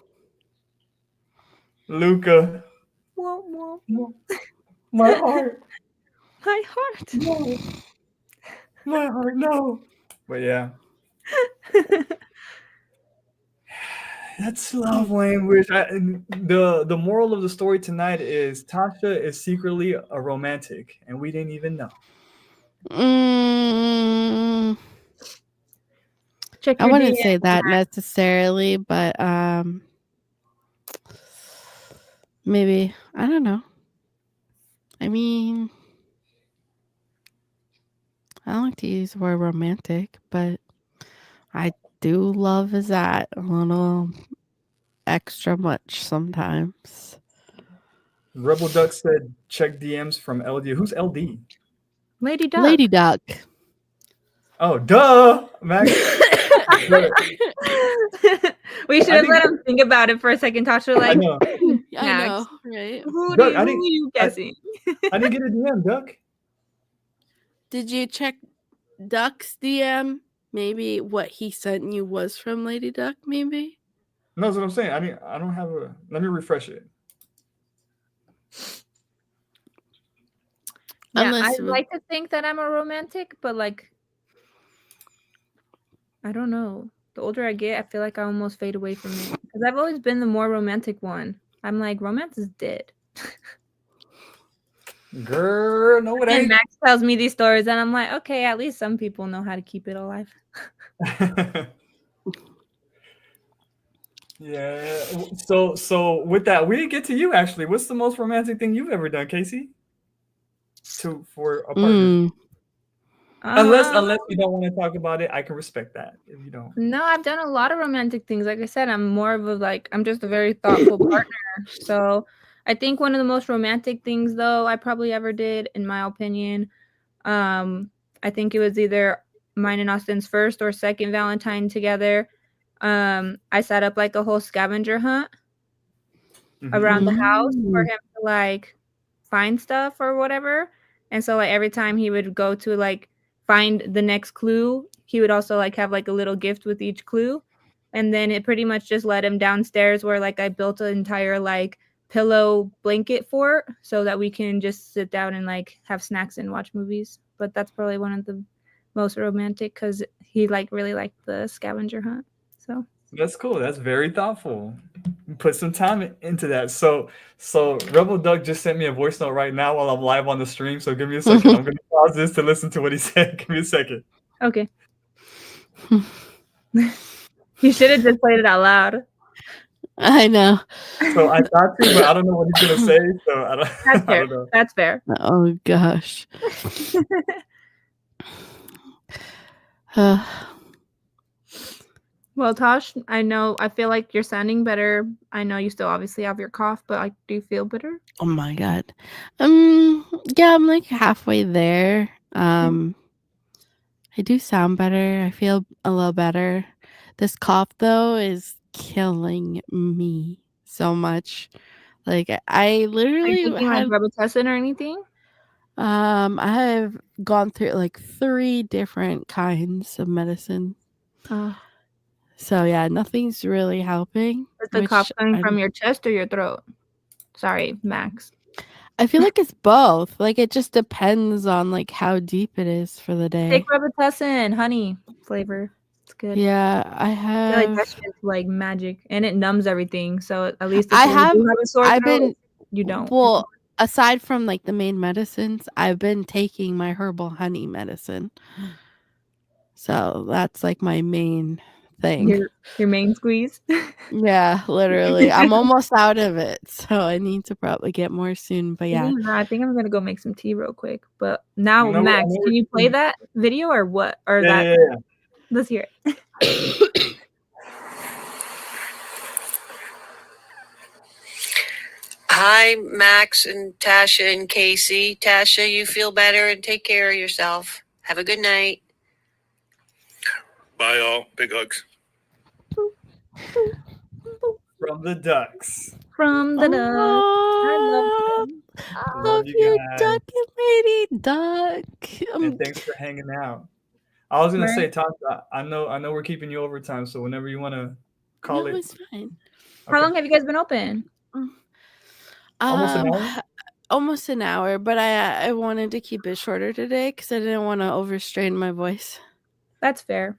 Luca. Whoa. My heart. My heart. No. My heart. No. But yeah, that's love language. The moral of the story tonight is Tasha is secretly a romantic, and we didn't even know. Check I your wouldn't DM. say that necessarily, but maybe. I don't know. I mean, I don't like to use the word romantic, but I do love is that a little extra much sometimes. Rebel Duck said, "Check DMs from LD." Who's LD? Lady Duck. Lady Duck. Oh, duh, Max. We should have let him think about it for a second. Tasha, I like, know. I Max, know, right? who Duck, are you guessing? I didn't get a DM, Duck. Did you check Duck's DM? Maybe what he sent you was from Lady Duck, maybe? No, that's what I'm saying. I don't have a. Let me refresh it. Yeah, Unless I like to think that I'm a romantic, but like, I don't know. The older I get, I feel like I almost fade away from it because I've always been the more romantic one. I'm like, romance is dead. Girl, no, it And ain't. Max tells me these stories, and I'm like, okay, at least some people know how to keep it alive. Yeah. So with that, we didn't get to you actually. What's the most romantic thing you've ever done, Casey? For a partner. Unless you don't want to talk about it, I can respect that. If you don't. No, I've done a lot of romantic things. Like I said, I'm more of I'm just a very thoughtful partner. So I think one of the most romantic things though I probably ever did, in my opinion, I think it was either mine and Austin's first or second Valentine together. I set up like a whole scavenger hunt around the house for him to like find stuff or whatever. And so like every time he would go to like find the next clue, he would also like have like a little gift with each clue. And then it pretty much just led him downstairs where like I built an entire like pillow blanket fort so that we can just sit down and like have snacks and watch movies. But that's probably one of the most romantic because he like really liked the scavenger hunt. So that's cool. That's very thoughtful. Put some time into that. So Rebel Duck just sent me a voice note right now while I'm live on the stream. So give me a second. I'm gonna pause this to listen to what he said. Give me a second. Okay. You should have just played it out loud. I know. So I thought to, but I don't know what he's gonna say. So I don't know. That's fair. Oh gosh. Well, Tosh, I feel like you're sounding better. I know you still obviously have your cough, but like, do you feel better? Oh my god. Yeah, I'm like halfway there. I do sound better. I feel a little better. This cough though is killing me so much. Like I literally taking like Robitussin or anything? I have gone through like 3 different kinds of medicine. So yeah, nothing's really helping. Is the cough coming from your chest or your throat? Sorry, Max. I feel like it's both. Like it just depends on like how deep it is for the day. Take Robitussin, honey flavor. It's good. Yeah, I have. Like that shit's like magic, and it numbs everything. So at least if you have a sore throat, you don't. Well, aside from like the main medicines, I've been taking my herbal honey medicine. So that's like my main thing. Your main squeeze. Yeah, literally. I'm almost out of it, so I need to probably get more soon. But yeah, I think I'm gonna go make some tea real quick. But now, Max, can you play that video or what? Or that? Yeah. Let's hear it. Bye, Max and Tasha and Casey. Tasha, you feel better and take care of yourself. Have a good night. Bye, all. Big hugs. From the Ducks. From the Duck. I love them. Love you, Duck and Lady Duck. And thanks for hanging out. I was gonna Right. say, Tasha, I know we're keeping you overtime, so whenever you want to call no, it. it's fine. How long have you guys been open? Almost an hour? Almost an hour, but I wanted to keep it shorter today because I didn't want to overstrain my voice. That's fair.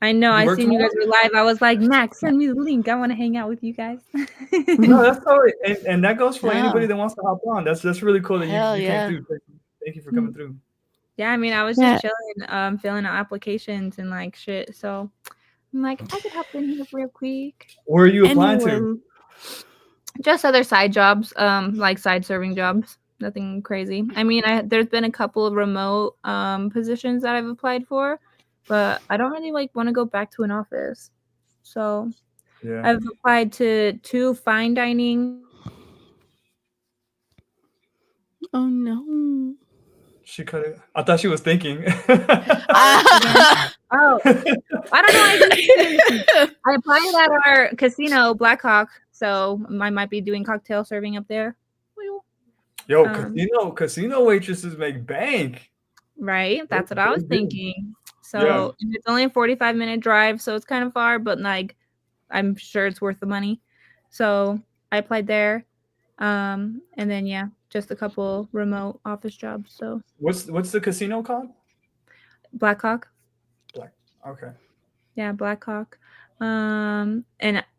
I know. You I work seen you guys tomorrow? were live. I was like, Max, send me the link. I want to hang out with you guys. No, that's totally, and that goes for Yeah. anybody that wants to hop on. That's really cool that Hell you yeah. came through. Thank you for coming through. Yeah, I mean, I was just chilling, filling out applications and like shit. So I'm like, I could hop in here real quick. Where are you applying to? Just other side jobs, like side serving jobs. Nothing crazy. I mean, there's been a couple of remote positions that I've applied for, but I don't really like want to go back to an office. So Yeah. I've applied to 2 fine dining. Oh no. She cut it. I thought she was thinking. Oh, I don't know. I applied at our casino, Blackhawk. So I might be doing cocktail serving up there. Yo, casino waitresses make bank. Right. That's what I was thinking. So Yeah. and it's only a 45-minute drive, so it's kind of far, but like I'm sure it's worth the money. So I applied there. And then yeah, just a couple remote office jobs. So What's the casino called? Blackhawk. Okay. Yeah, Blackhawk. And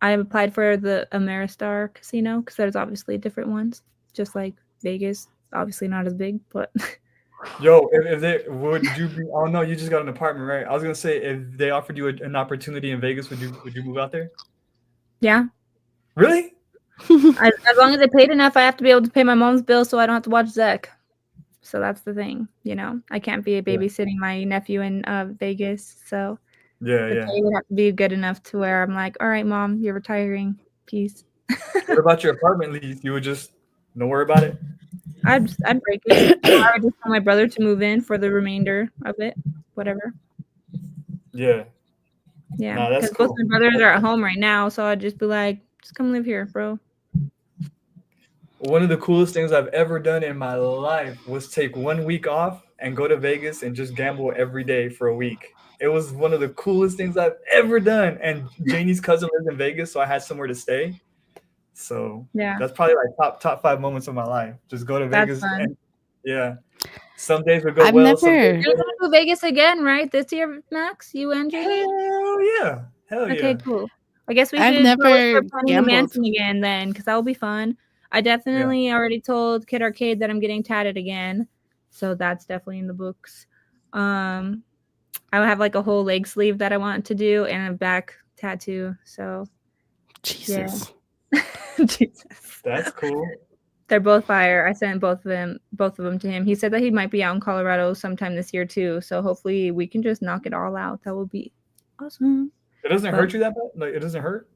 I applied for the Ameristar Casino because there's obviously different ones, just like Vegas. Obviously not as big, but Yo, if they would you be? Oh no, you just got an apartment, right? I was gonna say if they offered you an opportunity in Vegas, would you move out there? yeah. Really? As long as I paid enough, I have to be able to pay my mom's bill so I don't have to watch Zach. So that's the thing, I can't be babysitting my nephew in Vegas. So Yeah, the pay would have to be good enough to where I'm like, all right, Mom, you're retiring. Peace. What about your apartment lease? You would just don't worry about it. I'd break it. I would just tell my brother to move in for the remainder of it. Whatever. Yeah. Yeah. No, that's Because both cool. my brothers are at home right now, so I'd just be like, just come live here, bro. One of the coolest things I've ever done in my life was take 1 week off and go to Vegas and just gamble every day for a week. It was one of the coolest things I've ever done. And Janie's cousin lives in Vegas, so I had somewhere to stay. So yeah, that's probably like top 5 moments of my life. Just go to Vegas. Fun. And yeah. Some days would go I've well. Some never- days You're gonna go to Vegas again, right? This year, Max? You and Janie? Hell yeah. Hell yeah. Okay, cool. I guess we I've should never start planning the gambled. Manson again then, because that will be fun. I definitely already told Kid Arcade that I'm getting tatted again, so that's definitely in the books. I have like a whole leg sleeve that I want to do and a back tattoo. So Jesus. Jesus. That's cool. They're both fire. I sent both of them to him. He said that he might be out in Colorado sometime this year too. So hopefully we can just knock it all out. That would be awesome. It doesn't hurt you that bad? Like, it doesn't hurt?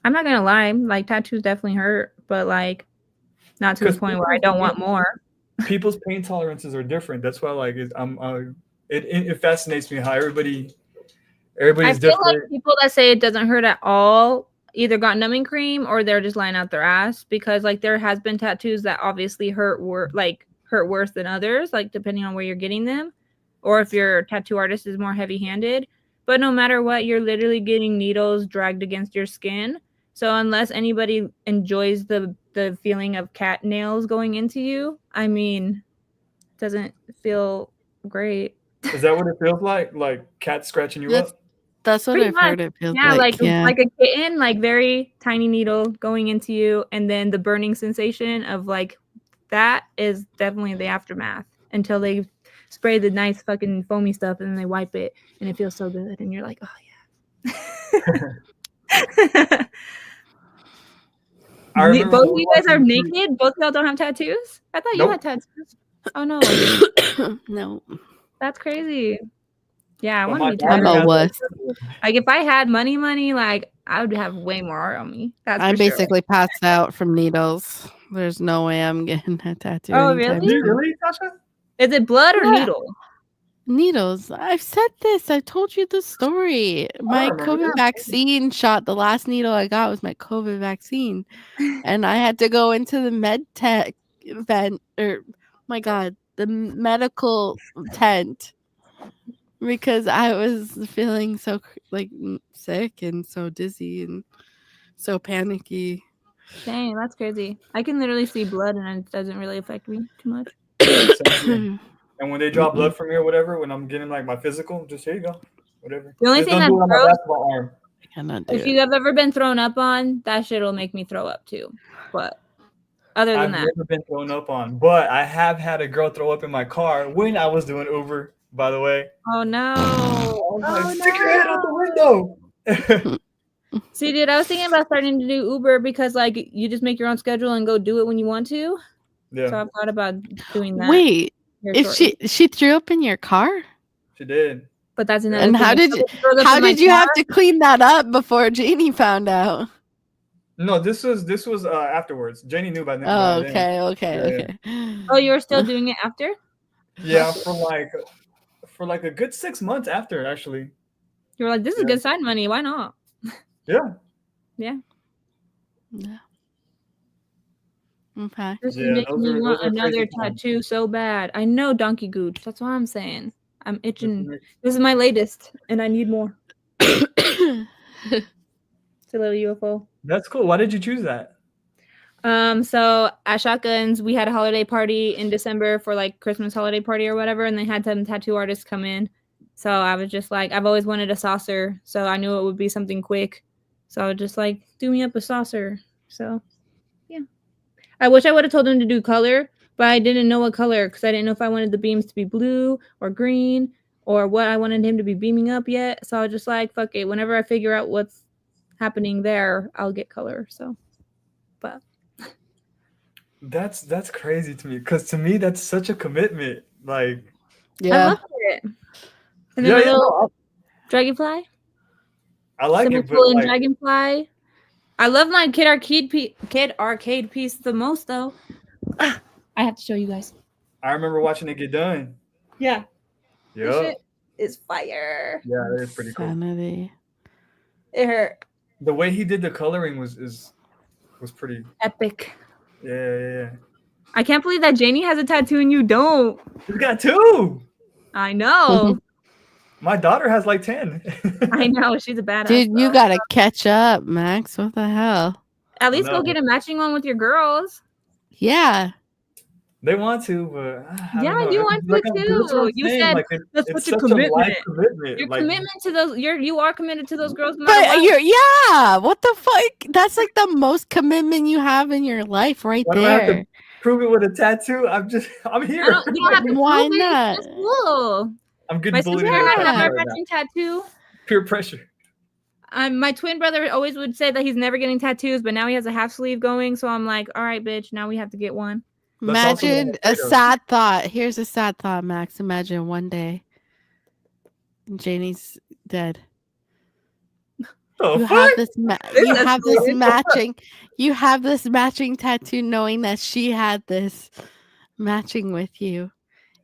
I'm not gonna lie, like tattoos definitely hurt, but like not to the point where I don't want more. People's pain tolerances are different. That's why, like, it fascinates me how everybody's I feel different. like people that say it doesn't hurt at all either got numbing cream or they're just lying out their ass, because like there has been tattoos that obviously hurt worse than others, like depending on where you're getting them, or if your tattoo artist is more heavy-handed. But no matter what, you're literally getting needles dragged against your skin. So unless anybody enjoys the feeling of cat nails going into you, I mean, it doesn't feel great. Is that what it feels like? Like cats scratching you up? That's what Pretty I've much. heard it feels Yeah, like. like a kitten, like very tiny needle going into you, and then the burning sensation of like that is definitely the aftermath until they spray the nice fucking foamy stuff and then they wipe it and it feels so good and you're like, oh yeah. I remember Both of you guys are watching- naked? Both of y'all don't have tattoos? I thought you Nope. had tattoos. Oh no, No. that's crazy. Yeah, I But want to my be dad I'm tatted. a wuss. Like if I had money, like I would have way more art on me. That's I for sure. basically passed out from needles. There's no way I'm getting a tattoo. Oh, anytime really? Do you soon. really, Tasha? Is it blood or Yeah. needle? Needles. I've said this. I told you the story. My remember COVID that. vaccine shot. The last needle I got was my COVID vaccine, and I had to go into the med tech event. Or, my God, the medical tent because I was feeling so sick and so dizzy and so panicky. Dang, that's crazy. I can literally see blood and it doesn't really affect me too much. And when they draw blood from me or whatever, when I'm getting like my physical, just here you go, whatever. The only Just thing don't do that's it on my gross, basketball arm. I cannot do if it. you have ever been thrown up on, that shit will make me throw up too. But other than I've that, never been thrown up on, but I have had a girl throw up in my car when I was doing Uber. By the way, oh no. like, stick your head out the window. See, dude, I was thinking about starting to do Uber because like you just make your own schedule and go do it when you want to. Yeah, So I've thought about doing that. Wait, here if shortly. she threw up in your car? she did. But that's another And thing. how If did somebody throws up How in my did you car- have to clean that up before Janie found out? No, this was afterwards. Janie knew by then. Oh, by then. okay. Yeah. Oh, you were still doing it after? Yeah, for like a good 6 months after, actually. You were like, this is Yeah. good side money. Why not? Yeah. Yeah. Yeah. Okay. This Yeah, is making those me are- want those are another crazy times. tattoo so bad. I know Donkey Gooch. That's what I'm saying. I'm itching. Mhm. This is my latest, and I need more. It's a little UFO. That's cool. Why did you choose that? So at Shotguns, we had a holiday party in December for like Christmas holiday party or whatever, and they had some tattoo artists come in. So I was just like, I've always wanted a saucer, so I knew it would be something quick. So I was just like, do me up a saucer. So yeah. I wish I would have told him to do color, but I didn't know what color because I didn't know if I wanted the beams to be blue or green or what I wanted him to be beaming up yet. So I was just like, fuck it. Whenever I figure out what's happening there, I'll get color. So, but That's crazy to me because to me that's such a commitment. Like, I Yeah. love it. And then yeah, a yeah, little no, dragonfly. I like Summer it, but Pool and like, dragonfly. I love my Kid Arcade piece the most though. I have to show you guys. I remember watching it get done. Yeah. This Yeah, shit is fire. yeah, that is pretty cool. Sanity. It hurt. The way he did the coloring was pretty. Epic. Yeah. I can't believe that Janie has a tattoo and you don't. He's got 2. I know. My daughter has like 10. I know. She's a badass. Dude, you though. gotta catch up, Max. What the hell? At least go know. get a matching one with your girls. Yeah. They want to, but I Yeah, don't know. you want to that's what I'm too. You saying, said like, that's it's such a such a life commitment. commitment. Your Like, commitment to those, you are committed to those girls. No matter But what. yeah, what the fuck? That's like the most commitment you have in your life right why do I have to there. prove it with a tattattoo? I'm here. You don't have to Why prove it. not? It's cool. I'm My getting sister bullied and into I a have tattoo our right now. matching tattoo. Peer pressure. My twin brother always would say that he's never getting tattoos, but now he has a half sleeve going. So I'm like, all right, bitch, now we have to get one. That's also what I'm Imagine a afraid of. sad thought. Here's a sad thought, Max. Imagine one day Janie's dead. The You fuck? have this you That's have this weird. matching tattoo knowing that she had this matching with you.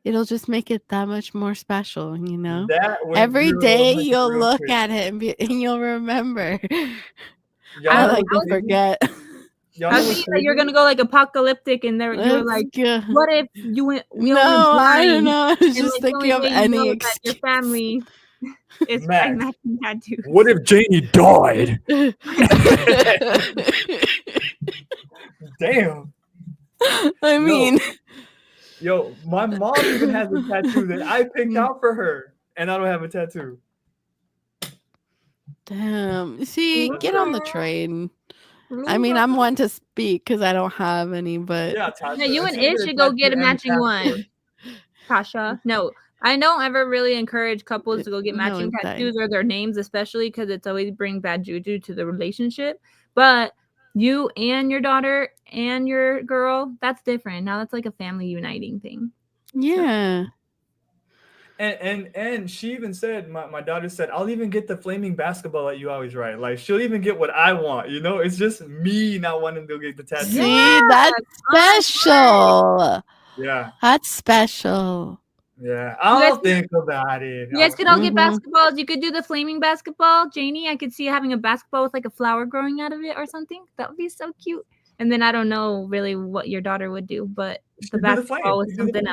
It'll just make it that much more special, you know? That went Every real day quick, you'll real look quick. at it and you'll remember. Y'all I know like what's to crazy? forget. Y'all I know was what's thinking that you're crazy? gonna go like apocalyptic, and there you were Let's like, go. what if you went? we all No, went I don't blind, know. I was and, just like, the thinking of only way you any know is that your excuse. family is Max. matching tattoos. What if Janie died? Damn. I mean, Yo, my mom even has a tattoo that I picked out for her, and I don't have a tattoo. damn. See, That's get on the crazy. train. I mean, I'm one to speak because I don't have any, but Yeah, Tasha. Yeah, you I and should get Ish a should go get a tattoo and matching passport. one. Tasha, no, I don't ever really encourage couples to go get No, matching it's fine. tattoos or their names, especially because it's always bring bad juju to the relationship. But you and your daughter and your girl, that's different. Now that's like a family uniting thing. yeah. And she even said, my daughter said, I'll even get the flaming basketball that you always write. Like she'll even get what I want. You know, it's just me not wanting to get the tattoo. See, that's special. Yeah, That's special. yeah. I'll think about it. You guys could all get Mhm. basketballs. You could do the flaming basketball. Janie, I could see you having a basketball with like a flower growing out of it or something. That would be so cute. And then I don't know really what your daughter would do, but She the do the basketball flame. was She do the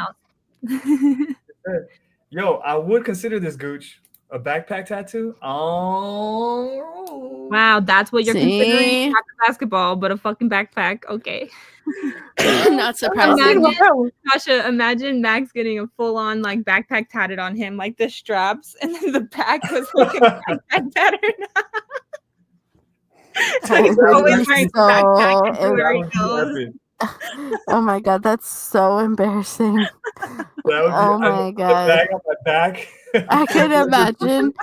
something flame. else. Yo, I would consider this, Gooch, a backpack tattoo. Oh, Wow, that's what you're considering? See? Not a basketball, but a fucking backpack. Okay. Not surprising. Tasha, imagine Max getting a full-on like backpack tatted on him, like the straps, and then the back was like a backpack pattern. So he's Oh, always that's wearing the so backpack everywhere he that would be goes. epic. Oh my god, that's so embarrassing. That would be, Oh I my put the god. bag on my back. I can imagine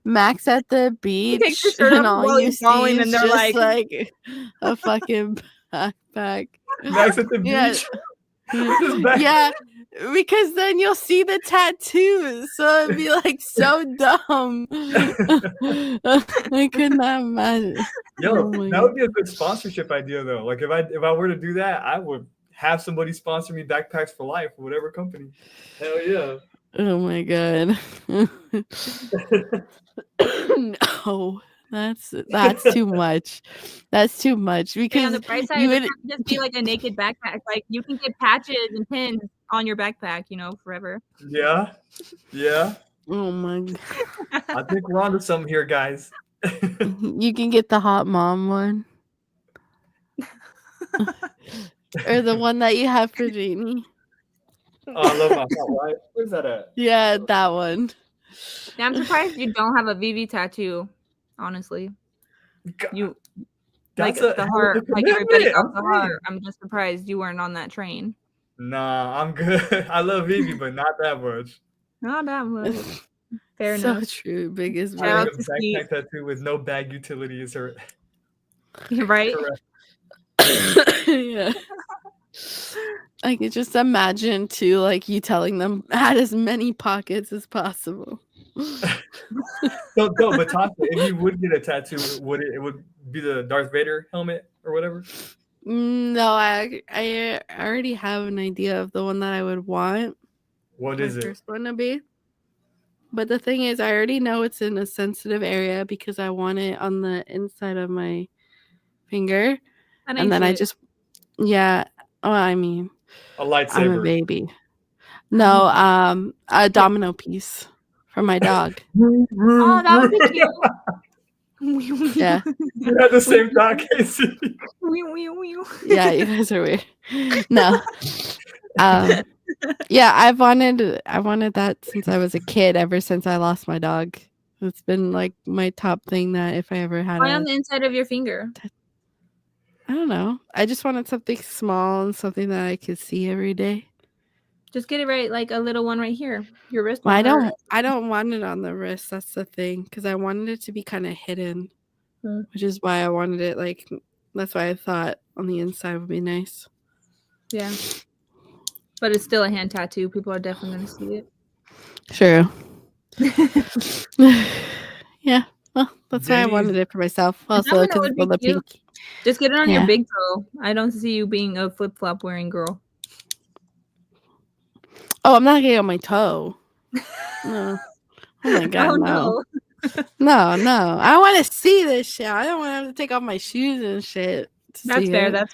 Max at the He takes beach his shirt and off all while you he's see falling, is and they're just like- like a fucking backpack. Max at the Yeah. beach. His back. Yeah, because then you'll see the tattoos, so it'd be like so dumb. I could not imagine. Yo, Oh my that would be a good sponsorship idea though. Like if I were to do that, I would have somebody sponsor me backpacks for life, whatever company. Hell yeah. Oh my god. No, that's too much. That's too much Okay, because on the bright side, you it would doesn't just be like a naked backpack. Like you can get patches and pins on your backpack, you know, forever. Yeah. Yeah. oh my god. I think we're onto something here, guys. You can get the hot mom one. Or the one that you have for Jeannie. Oh, I love my hot wife. Where's that at? Yeah, that one. Yeah, I'm surprised you don't have a VV tattoo. Honestly, God, you like that's the heart, a like everybody commitment, got I'm the saying. heart. I'm just surprised you weren't on that train. Nah, I'm good. I love Vivi, but not that much. Not that much. Fair So enough. true. Biggest Shout out Having bro. a to Steve. backpack tattoo with no bag utility is her Right? correct. Yeah. I could just imagine too, like you telling them add as many pockets as possible. No, but Tasha, if you would get a tattoo, it would be the Darth Vader helmet or whatever? No, I already have an idea of the one that I would want. What my is it? first one to be. But the thing is, I already know it's in a sensitive area because I want it on the inside of my finger, and then I just, yeah. Oh, I mean, A I'm a lightsaber. baby. No, a domino piece for my dog. Oh, that would be cute. Yeah, You had the same thought, Casey. yeah, you guys are weird. No, yeah, I wanted that since I was a kid. Ever since I lost my dog, it's been like my top thing that if I ever had Why on the inside of your finger? I don't know. I just wanted something small and something that I could see every day. Just get it right, like a little one right here. Your wrist. Well, on I don't want it on the wrist. That's the thing, because I wanted it to be kind of hidden, which is why I wanted it like. That's why I thought on the inside would be nice. Yeah, but it's still a hand tattoo. People are definitely gonna see it. True. Yeah. Well, that's why I wanted Jenny's- it for myself. Also, domino because would it's be on the cute. pink. Just get it on Yeah. your big toe. I don't see you being a flip flop wearing girl. Oh, I'm not getting on my toe. No. Oh my god, Oh no. No, no. I want to see this shit. I don't want to have to take off my shoes and shit. to That's see fair. it. That's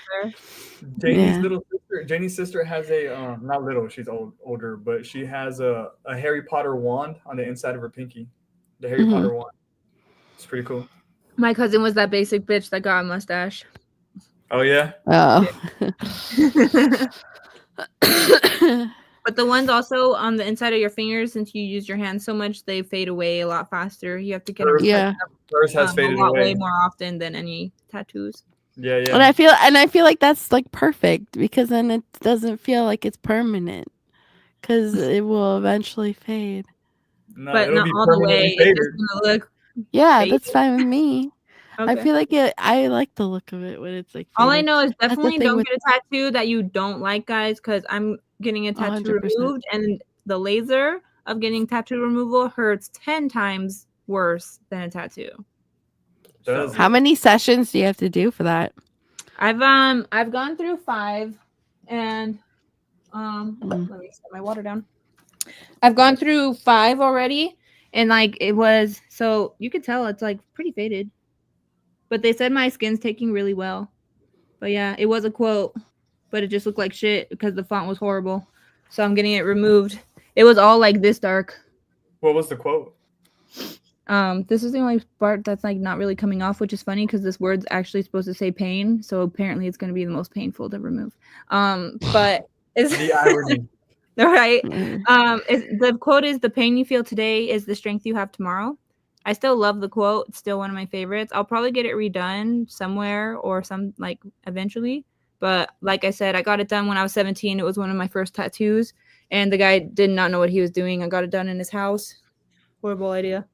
fair. Janie's sister has a not little, she's older, but she has a Harry Potter wand on the inside of her pinky. The Harry Mhm. Potter wand. It's pretty cool. My cousin was that basic bitch that got a mustache. Oh yeah. Oh. But the ones also on the inside of your fingers, since you use your hands so much, they fade away a lot faster. You have to get them Yeah. Hers has a faded lot away. way more often than any tattoos. Yeah, yeah. And I feel like that's like perfect because then it doesn't feel like it's permanent because it will eventually fade. No, But it'll not be all the permanently way. It's faded. just gonna look. Yeah, Faded? that's fine with me. Okay. I feel like I like the look of it when it's like All I faded. know is the definitely thing don't with- get a tattoo that you don't like, guys, because I'm getting a tattoo 100%. removed, and the laser of getting tattoo removal hurts 10 times worse than a tattoo. Does How it? many sessions do you have to do for that? I've gone through 5, and let me set my water down. I've gone through 5 already, and like it was, so you could tell it's like pretty faded. But they said my skin's taking really well. But yeah, it was a quote, but it just looked like shit because the font was horrible. So I'm getting it removed. It was all like this dark. What was the quote? This is the only part that's like not really coming off, which is funny because this word's actually supposed to say pain. So apparently it's going to be the most painful to remove. But it's The irony. right. Mm. The quote is, "The pain you feel today is the strength you have tomorrow." I still love the quote. It's still one of my favorites. I'll probably get it redone somewhere or eventually. But like I said, I got it done when I was 17. It was one of my first tattoos. And the guy did not know what he was doing. I got it done in his house. Horrible idea.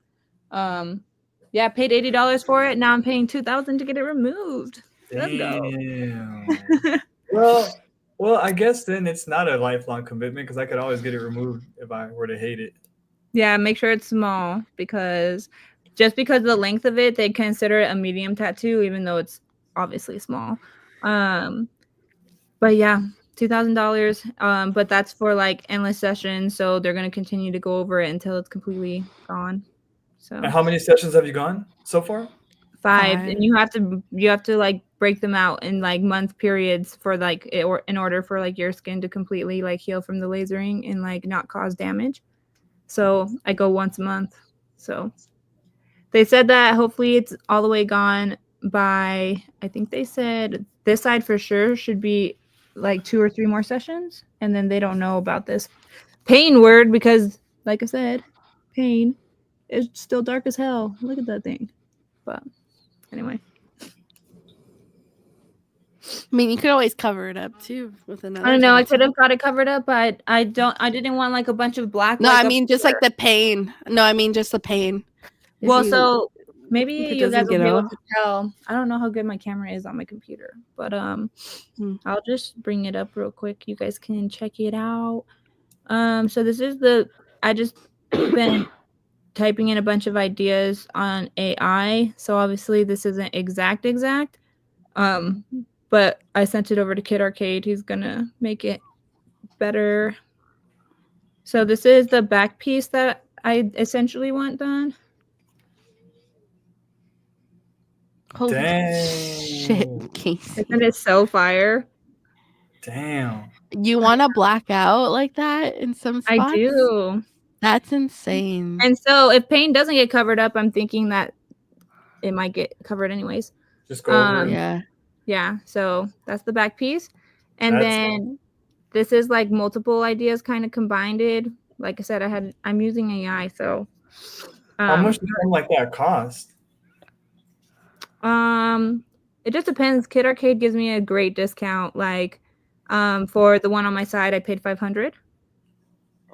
Yeah, I paid $80 for it. Now I'm paying $2,000 to get it removed. Let's go. Damn. Well, I guess then it's not a lifelong commitment because I could always get it removed if I were to hate it. Yeah, make sure it's small because just because of the length of it, they consider it a medium tattoo, even though it's obviously small. But yeah, $2,000. But that's for like endless sessions, so they're gonna continue to go over it until it's completely gone. So And how many sessions have you gone so far? 5, 5. and you have to like break them out in like month periods for like or in order for like your skin to completely like heal from the lasering and like not cause damage. So I go once a month. So they said that hopefully it's all the way gone by, I think they said this side for sure should be like 2 or 3 more sessions. And then they don't know about this pain word because, like I said, pain is still dark as hell. Look at that thing. But anyway. I mean, you could always cover it up too with another. I don't know. I tattoo. could have got it covered up, but I didn't want like a bunch of black. No, like, I up mean just here. like the pain. No, I mean just the pain. If Well, you- so maybe if it you guys doesn't will get be able off. to tell. I don't know how good my camera is on my computer, but I'll just bring it up real quick. You guys can check it out. So this is I just been typing in a bunch of ideas on AI. So obviously this isn't exact. But I sent it over to Kid Arcade. He's gonna make it better. So this is the back piece that I essentially want done. Holy Dang. shit, Casey. Isn't it so fire? Damn. You want to black out like that in some spots? I do. That's insane. And so if pain doesn't get covered up, I'm thinking that it might get covered anyways. Just go over it. Yeah. Yeah, so that's the back piece. And That's- then this is like multiple ideas kind of combined. Like I said, I'm using AI, so How much does something like that cost? it just depends. Kid Arcade gives me a great discount. Like for the one on my side, I paid $500.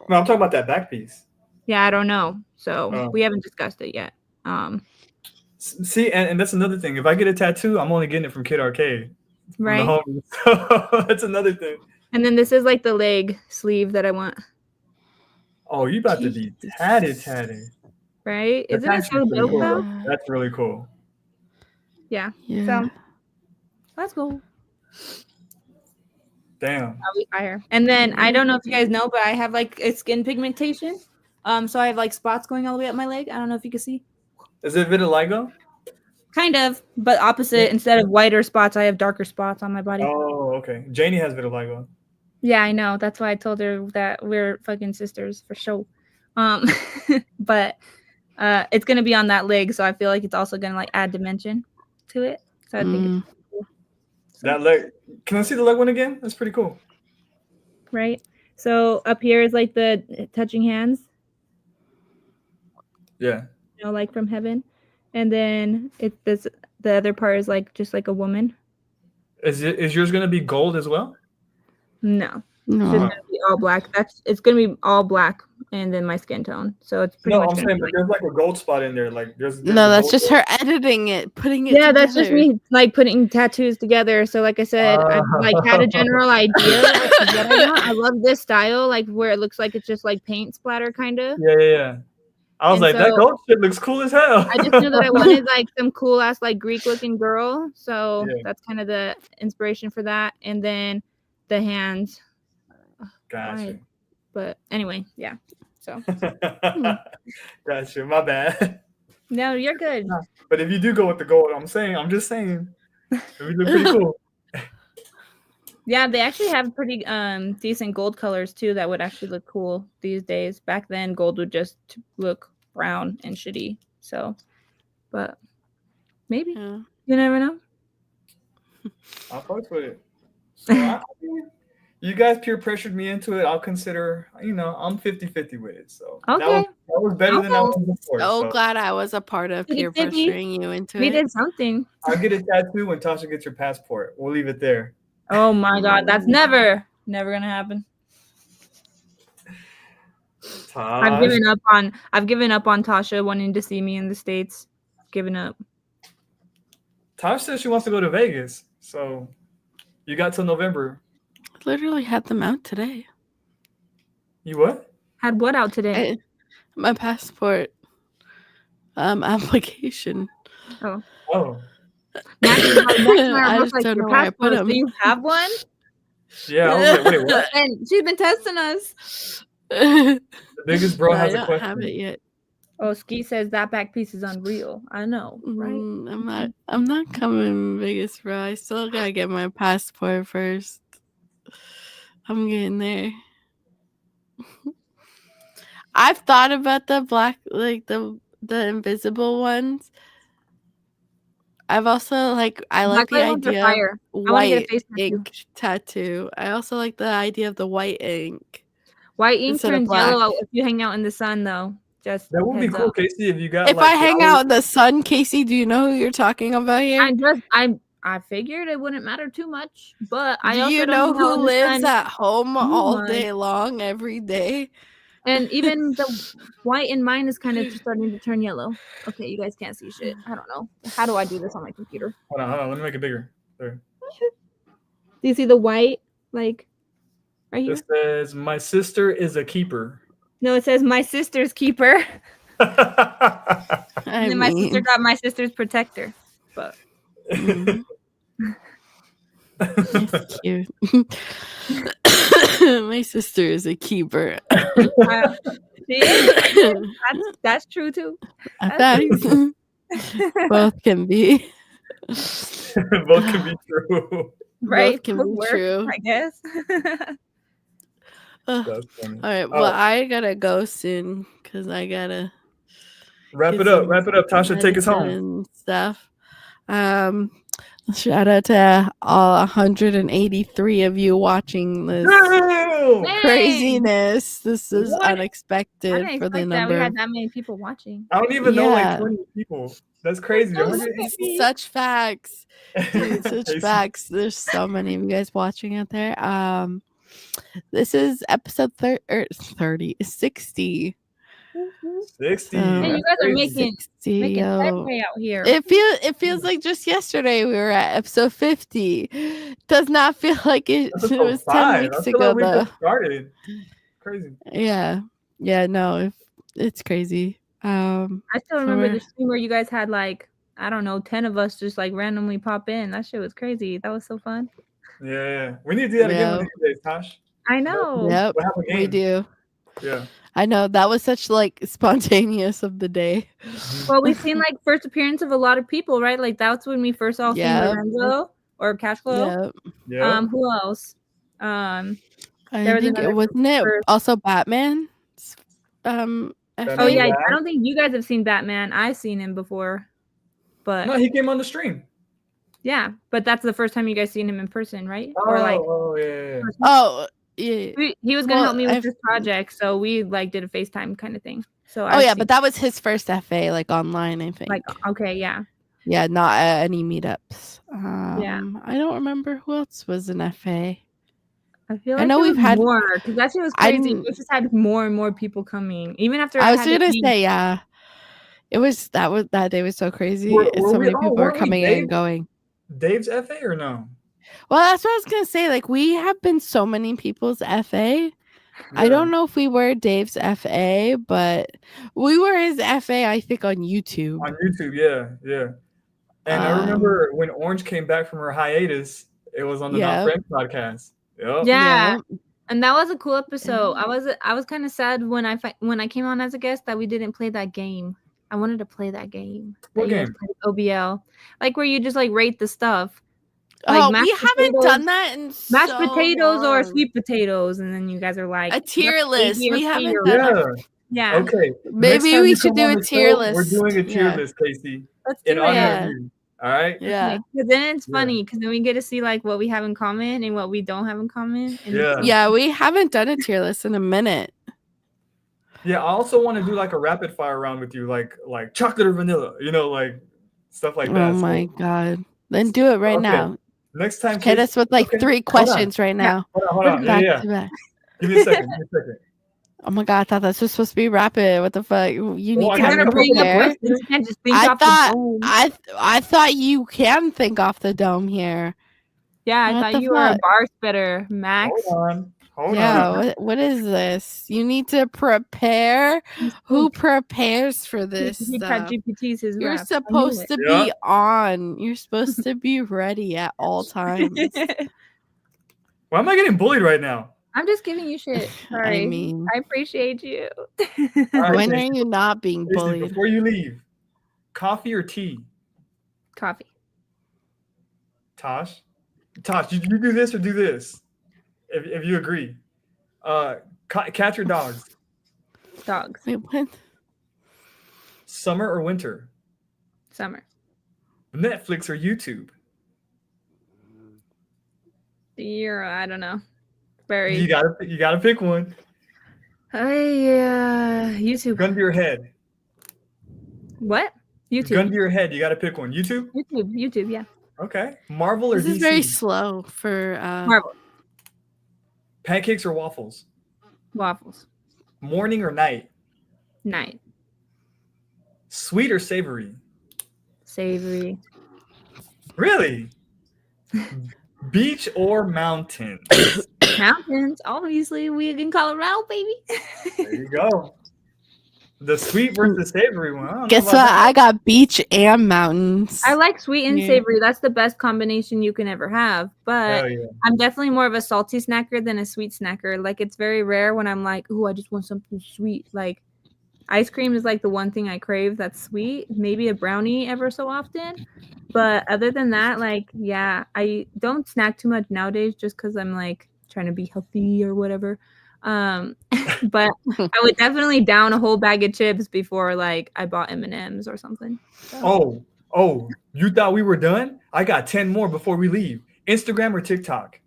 No, I'm talking about that back piece. Yeah, I don't know. So Oh. we haven't discussed it yet. See, and that's another thing. If I get a tattoo, I'm only getting it from Kid Arcade. From Right. the homies. So that's another thing. And then this is like the leg sleeve that I want. Oh, you about to be tatted. Right? That's Isn't it so actually pretty dope cool. though? Yeah. That's really cool. Yeah. Yeah. So that's cool. Damn. I'll be fire. And then I don't know if you guys know, but I have like a skin pigmentation. So I have like spots going all the way up my leg. I don't know if you can see. Is it vitiligo? Kind of, but opposite. Instead of whiter spots, I have darker spots on my body. Oh, okay. Janie has vitiligo. Yeah, I know. That's why I told her that we're fucking sisters for sure. But it's gonna be on that leg, so I feel like it's also gonna like add dimension to it. So I think it's cool. That leg. Can I see the leg one again? That's pretty cool. Right. So up here is like the touching hands, Yeah. you know, like from heaven, and then the other part is like just like a woman. Is yours gonna be gold as well? No, It's just No. gonna be all black. It's gonna be all black and then my skin tone. So it's pretty No, much I'm gonna saying, be but like, there's like a gold spot in there. Like there's No, a that's gold just there. her editing it, putting it yeah, together. that's just me like putting tattoos together. So like I said, I like had a general idea of what I want. I love this style, like where it looks like it's just like paint splatter kind of. Yeah. I was And like, that so- gold shit looks cool as hell. I just knew that I wanted like some cool ass like Greek looking girl. So Yeah. that's kind of the inspiration for that. And then the hands. Gotcha. Right. But anyway, yeah. So Gotcha. My bad. no, you're good. But if you do go with the gold, I'm just saying, it would look pretty cool. Yeah, they actually have pretty decent gold colors too that would actually look cool these days. Back then gold would just look brown and shitty. So but maybe. Yeah. You never know. I'll fuck with it. So you guys peer pressured me into it. I'll consider, I'm 50-50 with it. So Okay. that was better than I was before. So So glad I was a part of peer 50-50. pressuring you into We it. did something. I'll get a tattoo when Tasha gets your passport. We'll leave it there. Oh my god, that's never gonna happen. I've given up on Tasha wanting to see me in the States. Given up. Tasha says she wants to go to Vegas. So you got till November. Literally had them out today. You what? Had what out today? My passport application. Oh. Max and I I are just both don't your know where I put passport, them. Do you have one? Yeah, I was like, wait, what? And she's been testing us. The biggest bro I has a don't question. have it yet. Oh, Ski says that back piece is unreal. I know, right? I'm not coming Vegas, bro. I still gotta get my passport first. I'm getting there. I've thought about the black, like the invisible ones. I've also I like the Black ones are idea fire. of I wanna get a white face tattoo. ink tattoo. I also like the idea of the white ink. White ink Instead of turns black. yellow if you hang out in the sun, though. Just That would be heads cool, up. Casey, if you got If I hang out in the sun, Casey, do you know who you're talking about here? I figured it wouldn't matter too much, but I Do also you don't know hang out who in the lives sun. at home all much. day long, every day? And even the white in mine is kind of starting to turn yellow. Okay, you guys can't see shit. I don't know. How do I do this on my computer? Hold on. Let me make it bigger. There. Do you see the white, like, right here? It says, my sister is a keeper. No, it says my sister's keeper. I And then my sister mean, got my sister's protector. But mm, it's cute. My sister is a keeper. see, that's true too. Thanks. Both can be. Both can be true. Right? Both can Would be work, true. I guess. Ugh. That's funny. All right. Oh. Well, I gotta go soon because I gotta Wrap get it up. some Wrap it up. Tasha, take us home. medicine and stuff. Shout out to all 183 of you watching this Damn! Hey! craziness. This is What? I unexpected didn't for the expect that we number. had that many people watching. I don't even know like Yeah. 20 people. That's crazy. That's 180. Such facts. Dude, such Casey. facts. There's so many of you guys watching out there. This is episode 60. 60. And you guys are Crazy. making 60, making yo. headway out here. It feels like just yesterday we were at episode 50. Does not feel like it Episode was 10 5. weeks I feel ago like we though. just started. Crazy. Yeah. No, it's crazy. I still so remember we're- the stream where you guys had like, I don't know, 10 of us just like randomly pop in. That shit was crazy. That was so fun. Yeah. We need to do that again one of these days, Tosh. I know. Yep, We'll have a game. we do. Yeah. I know that was such like spontaneous of the day. Well, we've seen like first appearance of a lot of people, right? Like that's when we first all Yeah. seen Lorenzo or Cashflow. Yep. Yeah. Who else? I There was think another wasn't it first. also Batman? Oh Batman yeah, Black. I don't think you guys have seen Batman. I've seen him before, but No, he came on the stream. yeah, but that's the first time you guys seen him in person, right? Or like yeah. Oh, yeah. he was gonna Well, help me with I've- this project, so we like did a FaceTime kind of thing. So Oh yeah, but that was his first FA, like online, I think. like okay, yeah. Yeah, not at any meetups. Yeah. I don't remember who else was an FA. I feel I like know there we've was had- more because that shit was I crazy. didn't- We just had more and more people coming. Even after I was had to gonna leave. say, yeah. That day was so crazy. Were So we- many oh, people were weren't we coming in Dave? and going. Dave's FA or no? Well, that's what I was gonna say. Like, we have been so many people's FA. I Yeah. don't know if we were Dave's FA, but we were his FA, I think, on YouTube. On YouTube, yeah. And I remember when Orange came back from her hiatus, it was on the Not Yep. Friends podcast. Yep. Yeah. Yeah. And that was a cool episode. Yeah. I was kind of sad when I came on as a guest that we didn't play that game. I wanted to play that game. What that you guys game? played, OBL, like where you just like rate the stuff, Oh, mashed we haven't potatoes- done that in mashed so potatoes or long. sweet potatoes, and then you guys are like A tier "What's list. A, B, or We C?" haven't or done whatever. Yeah. Yeah. Okay. Maybe Next time we you should come do on a the tier show, list. We're doing a tier Yeah. list, Casey. Let's do And it. honor Yeah. of you. All right? Yeah. Because then it's Yeah. funny because then we get to see like what we have in common and what we don't have in common. And Yeah. Yeah, we haven't done a tier list in a minute. Yeah, I also want to do like a rapid fire round with you, like chocolate or vanilla, like stuff like that. Oh So my god. Then do it right Okay. now. next time, Hit Casey- us with like okay, 3 hold on. questions right now. Hold on. Back Yeah. to back. Give me a second. Oh my god, I thought this was supposed to be rapid. What the fuck? You need I you gotta time to gotta bring up prepare. questions. You can't just think I off thought the dome. I thought you can think off the dome here. Yeah, I What thought the you were a fuck? bar spitter, Max. Hold Yeah, on. what is this? You need to prepare. Who prepares for this He stuff? ChatGPT's his You're rap. I knew supposed it. to Yeah. be on. You're supposed to be ready at all times. Why am I getting bullied right now? I'm just giving you shit. Sorry. I mean, I appreciate you. All right, when Casey, are you not being Casey, bullied? before you leave, coffee or tea? Coffee. Tosh, you do this or do this? If you agree. Cats or dogs? Dogs. Wait, what? Summer or winter? Summer. Netflix or YouTube? I don't know. You Very. gotta pick one. YouTube. Gun to your head. What? YouTube. Gun to your head. You gotta pick one. YouTube. YouTube. Yeah. Okay. Marvel or This DC? is very slow for Marvel. Pancakes or waffles? Waffles. Morning or night? Night. Sweet or savory? Savory. Really? Beach or mountain? Mountains. Obviously, we in Colorado, baby. There you go. The sweet versus savory one. I don't know Guess about what? that. I got beach and mountains. I like sweet and Yeah. savory. That's the best combination you can ever have. But Hell yeah. I'm definitely more of a salty snacker than a sweet snacker. Like it's very rare when I'm like, "Ooh, I just want something sweet." Like ice cream is like the one thing I crave that's sweet. Maybe a brownie ever so often. But other than that, like, yeah, I don't snack too much nowadays just because I'm like trying to be healthy or whatever. But I would definitely down a whole bag of chips before like I bought M&Ms or something. So, Oh, you thought we were done? I got 10 more before we leave. Instagram or TikTok?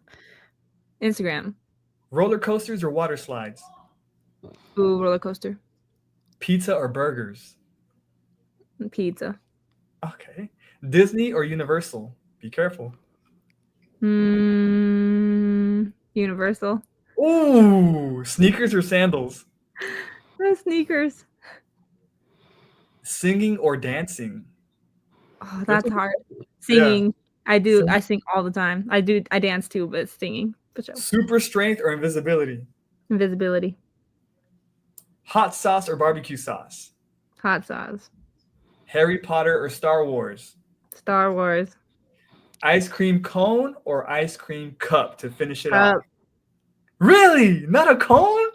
Instagram. Roller coasters or water slides? Ooh, roller coaster. Pizza or burgers? Pizza. Okay. Disney or Universal? Be careful. Universal. Ooh, sneakers or sandals? Sneakers. Singing or dancing? Oh, that's That's a- hard. Singing. I do. Sing- I sing all the time. I do. I dance too, but singing for sure. Super strength or invisibility? Invisibility. Hot sauce or barbecue sauce? Hot sauce. Harry Potter or Star Wars? Star Wars. Ice cream cone or ice cream cup to finish it Cup. off? Really? Not a cone?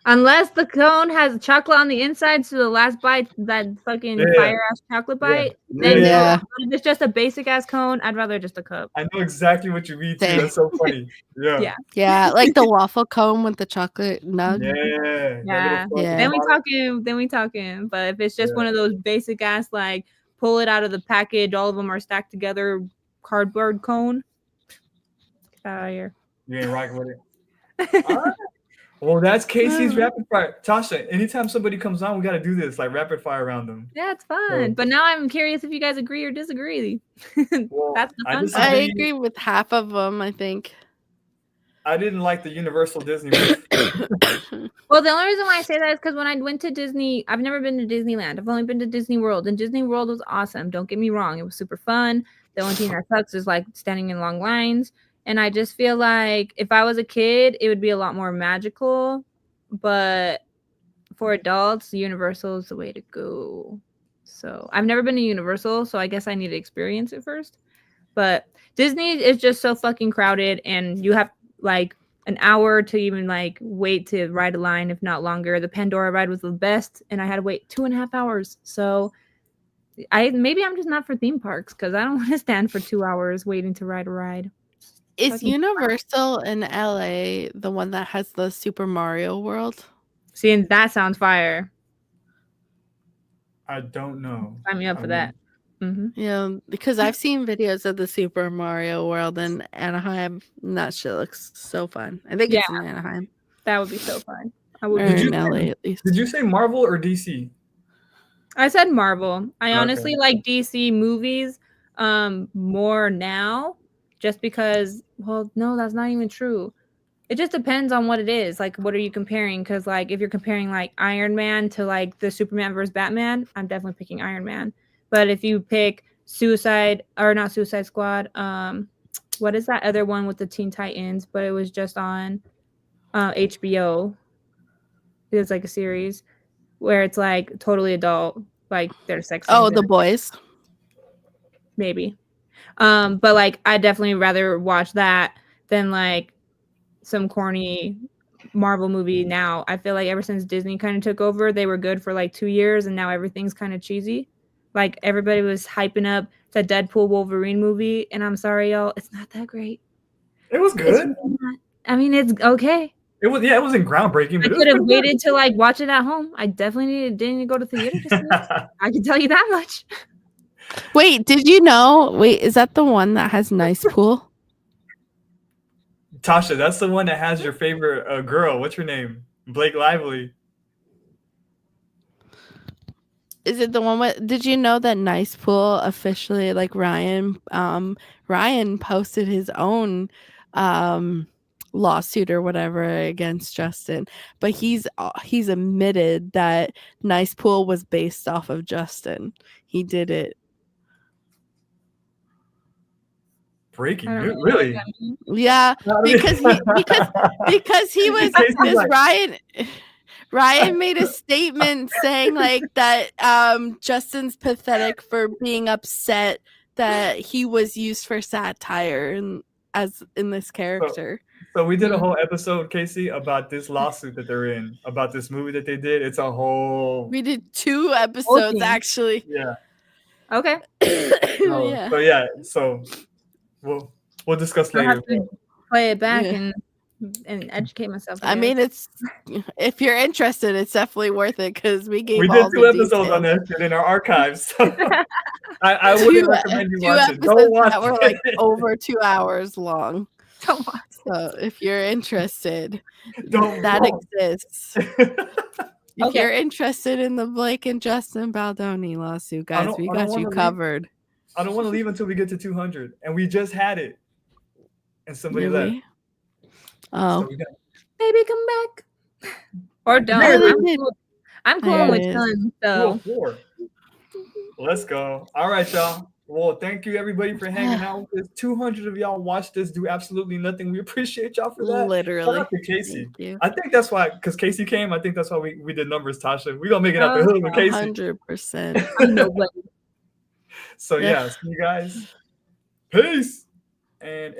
Unless the cone has chocolate on the inside, so the last bite, that fucking Yeah. fire ass chocolate Yeah. bite. Then Yeah. Yeah. but if it's just a basic ass cone, I'd rather just a cup. I know exactly what you mean too. Same. That's so funny. Yeah. Yeah. Yeah, like the waffle cone with the chocolate nug. Yeah. that Yeah. little Yeah. Then we bottle. talking. But if it's just Yeah. one of those basic ass like pull it out of the package, all of them are stacked together, cardboard cone. Get out of here. You ain't rocking with it. All right. Well, that's Casey's rapid fire. Tasha, anytime somebody comes on, we got to do this, like rapid fire around them. Yeah, it's fun. But now I'm curious if you guys agree or disagree. Well, That's the I fun disagree. part. I agree with half of them, I think. I didn't like the Universal Disney movie. Well, the only reason why I say that is because when I went to Disney, I've never been to Disneyland. I've only been to Disney World, and Disney World was awesome. Don't get me wrong; it was super fun. The only thing that sucks is like standing in long lines, and I just feel like if I was a kid, it would be a lot more magical. But for adults, Universal is the way to go. So I've never been to Universal, so I guess I need to experience it first. But Disney is just so fucking crowded, and you have like an hour to even like wait to ride a line, if not longer. The Pandora ride was the best, and I had to wait 2.5 hours. So maybe I'm just not for theme parks because I don't want to stand for 2 hours waiting to ride a ride. Is Fucking Universal in LA the one that has the Super Mario World? See, and that sounds fire. I don't know. Sign me up for that. Yeah, because I've seen videos of the Super Mario World in Anaheim, and that shit looks so fun. I think it's in Anaheim. That would be so fun. I Or would. Did you in LA at least. Did you say Marvel or DC? I said Marvel. I Okay. honestly like DC movies more now, just because. Well, no, that's not even true. It just depends on what it is. Like, what are you comparing? Because, like, if you're comparing like Iron Man to like the Superman versus Batman, I'm definitely picking Iron Man. But if you pick Suicide Squad, what is that other one with the Teen Titans? But it was just on HBO. It was like a series where it's like totally adult, like they're sex. Oh, scenes The in it. Boys. Maybe. But like I definitely rather watch that than like some corny Marvel movie now. I feel like ever since Disney kind of took over, they were good for like 2 years, and now everything's kind of cheesy. Like everybody was hyping up the Deadpool Wolverine movie, and I'm sorry, y'all, it's not that great. It was It's good. really not. I mean, it's okay. It wasn't groundbreaking, I but it was could have pretty waited to like watch it at home. I definitely didn't need to go to theater to see it. good. I can tell you that much. Wait, did you know? Wait, is that the one that has Nice Pool? Tasha, that's the one that has your favorite girl. What's her name? Blake Lively. Is it the one with? Did you know that Nice Pool officially, like Ryan posted his own lawsuit or whatever against Justin, but he's admitted that Nice Pool was based off of Justin. He did it. Breaking I don't news, really know what really? that means. Yeah, because he was Casey's because like- Ryan made a statement saying like that Justin's pathetic for being upset that he was used for satire and as in this character. So we did a whole episode, Casey, about this lawsuit that they're in, about this movie that they did. It's a whole We did 2 episodes thing. actually. yeah. Okay. Yeah. So we'll discuss I'll later. have to play it back Yeah. and educate myself. I mean, it's if you're interested, it's definitely worth it because we gave We all did 2 the episodes on details. that shit in our archives. So I wouldn't recommend you 2 watch it. Don't episodes watch that were it. like over 2 hours long. don't watch. So if you're interested, Don't that watch. exists. If Okay. you're interested in the Blake and Justin Baldoni lawsuit, guys, don't- we I don't got you wanna leave. covered. I don't want to leave until we get to 200, and we just had it, and somebody left. Really? Oh, So we got, Baby, come back. Or don't. Really I'm did. cool, I'm cool There with it is. done. So 204. Let's go. All right, y'all. Well, thank you everybody for hanging out with us. 200 of y'all watched this, do absolutely nothing. We appreciate y'all for that. Shout literally. out to Casey. Thank you. I think that's why, because Casey came. I think that's why we did numbers, Tasha. We're gonna make it out the hood with Casey. 100%. I'm nobody. So Yeah. yeah, see you guys. Peace. And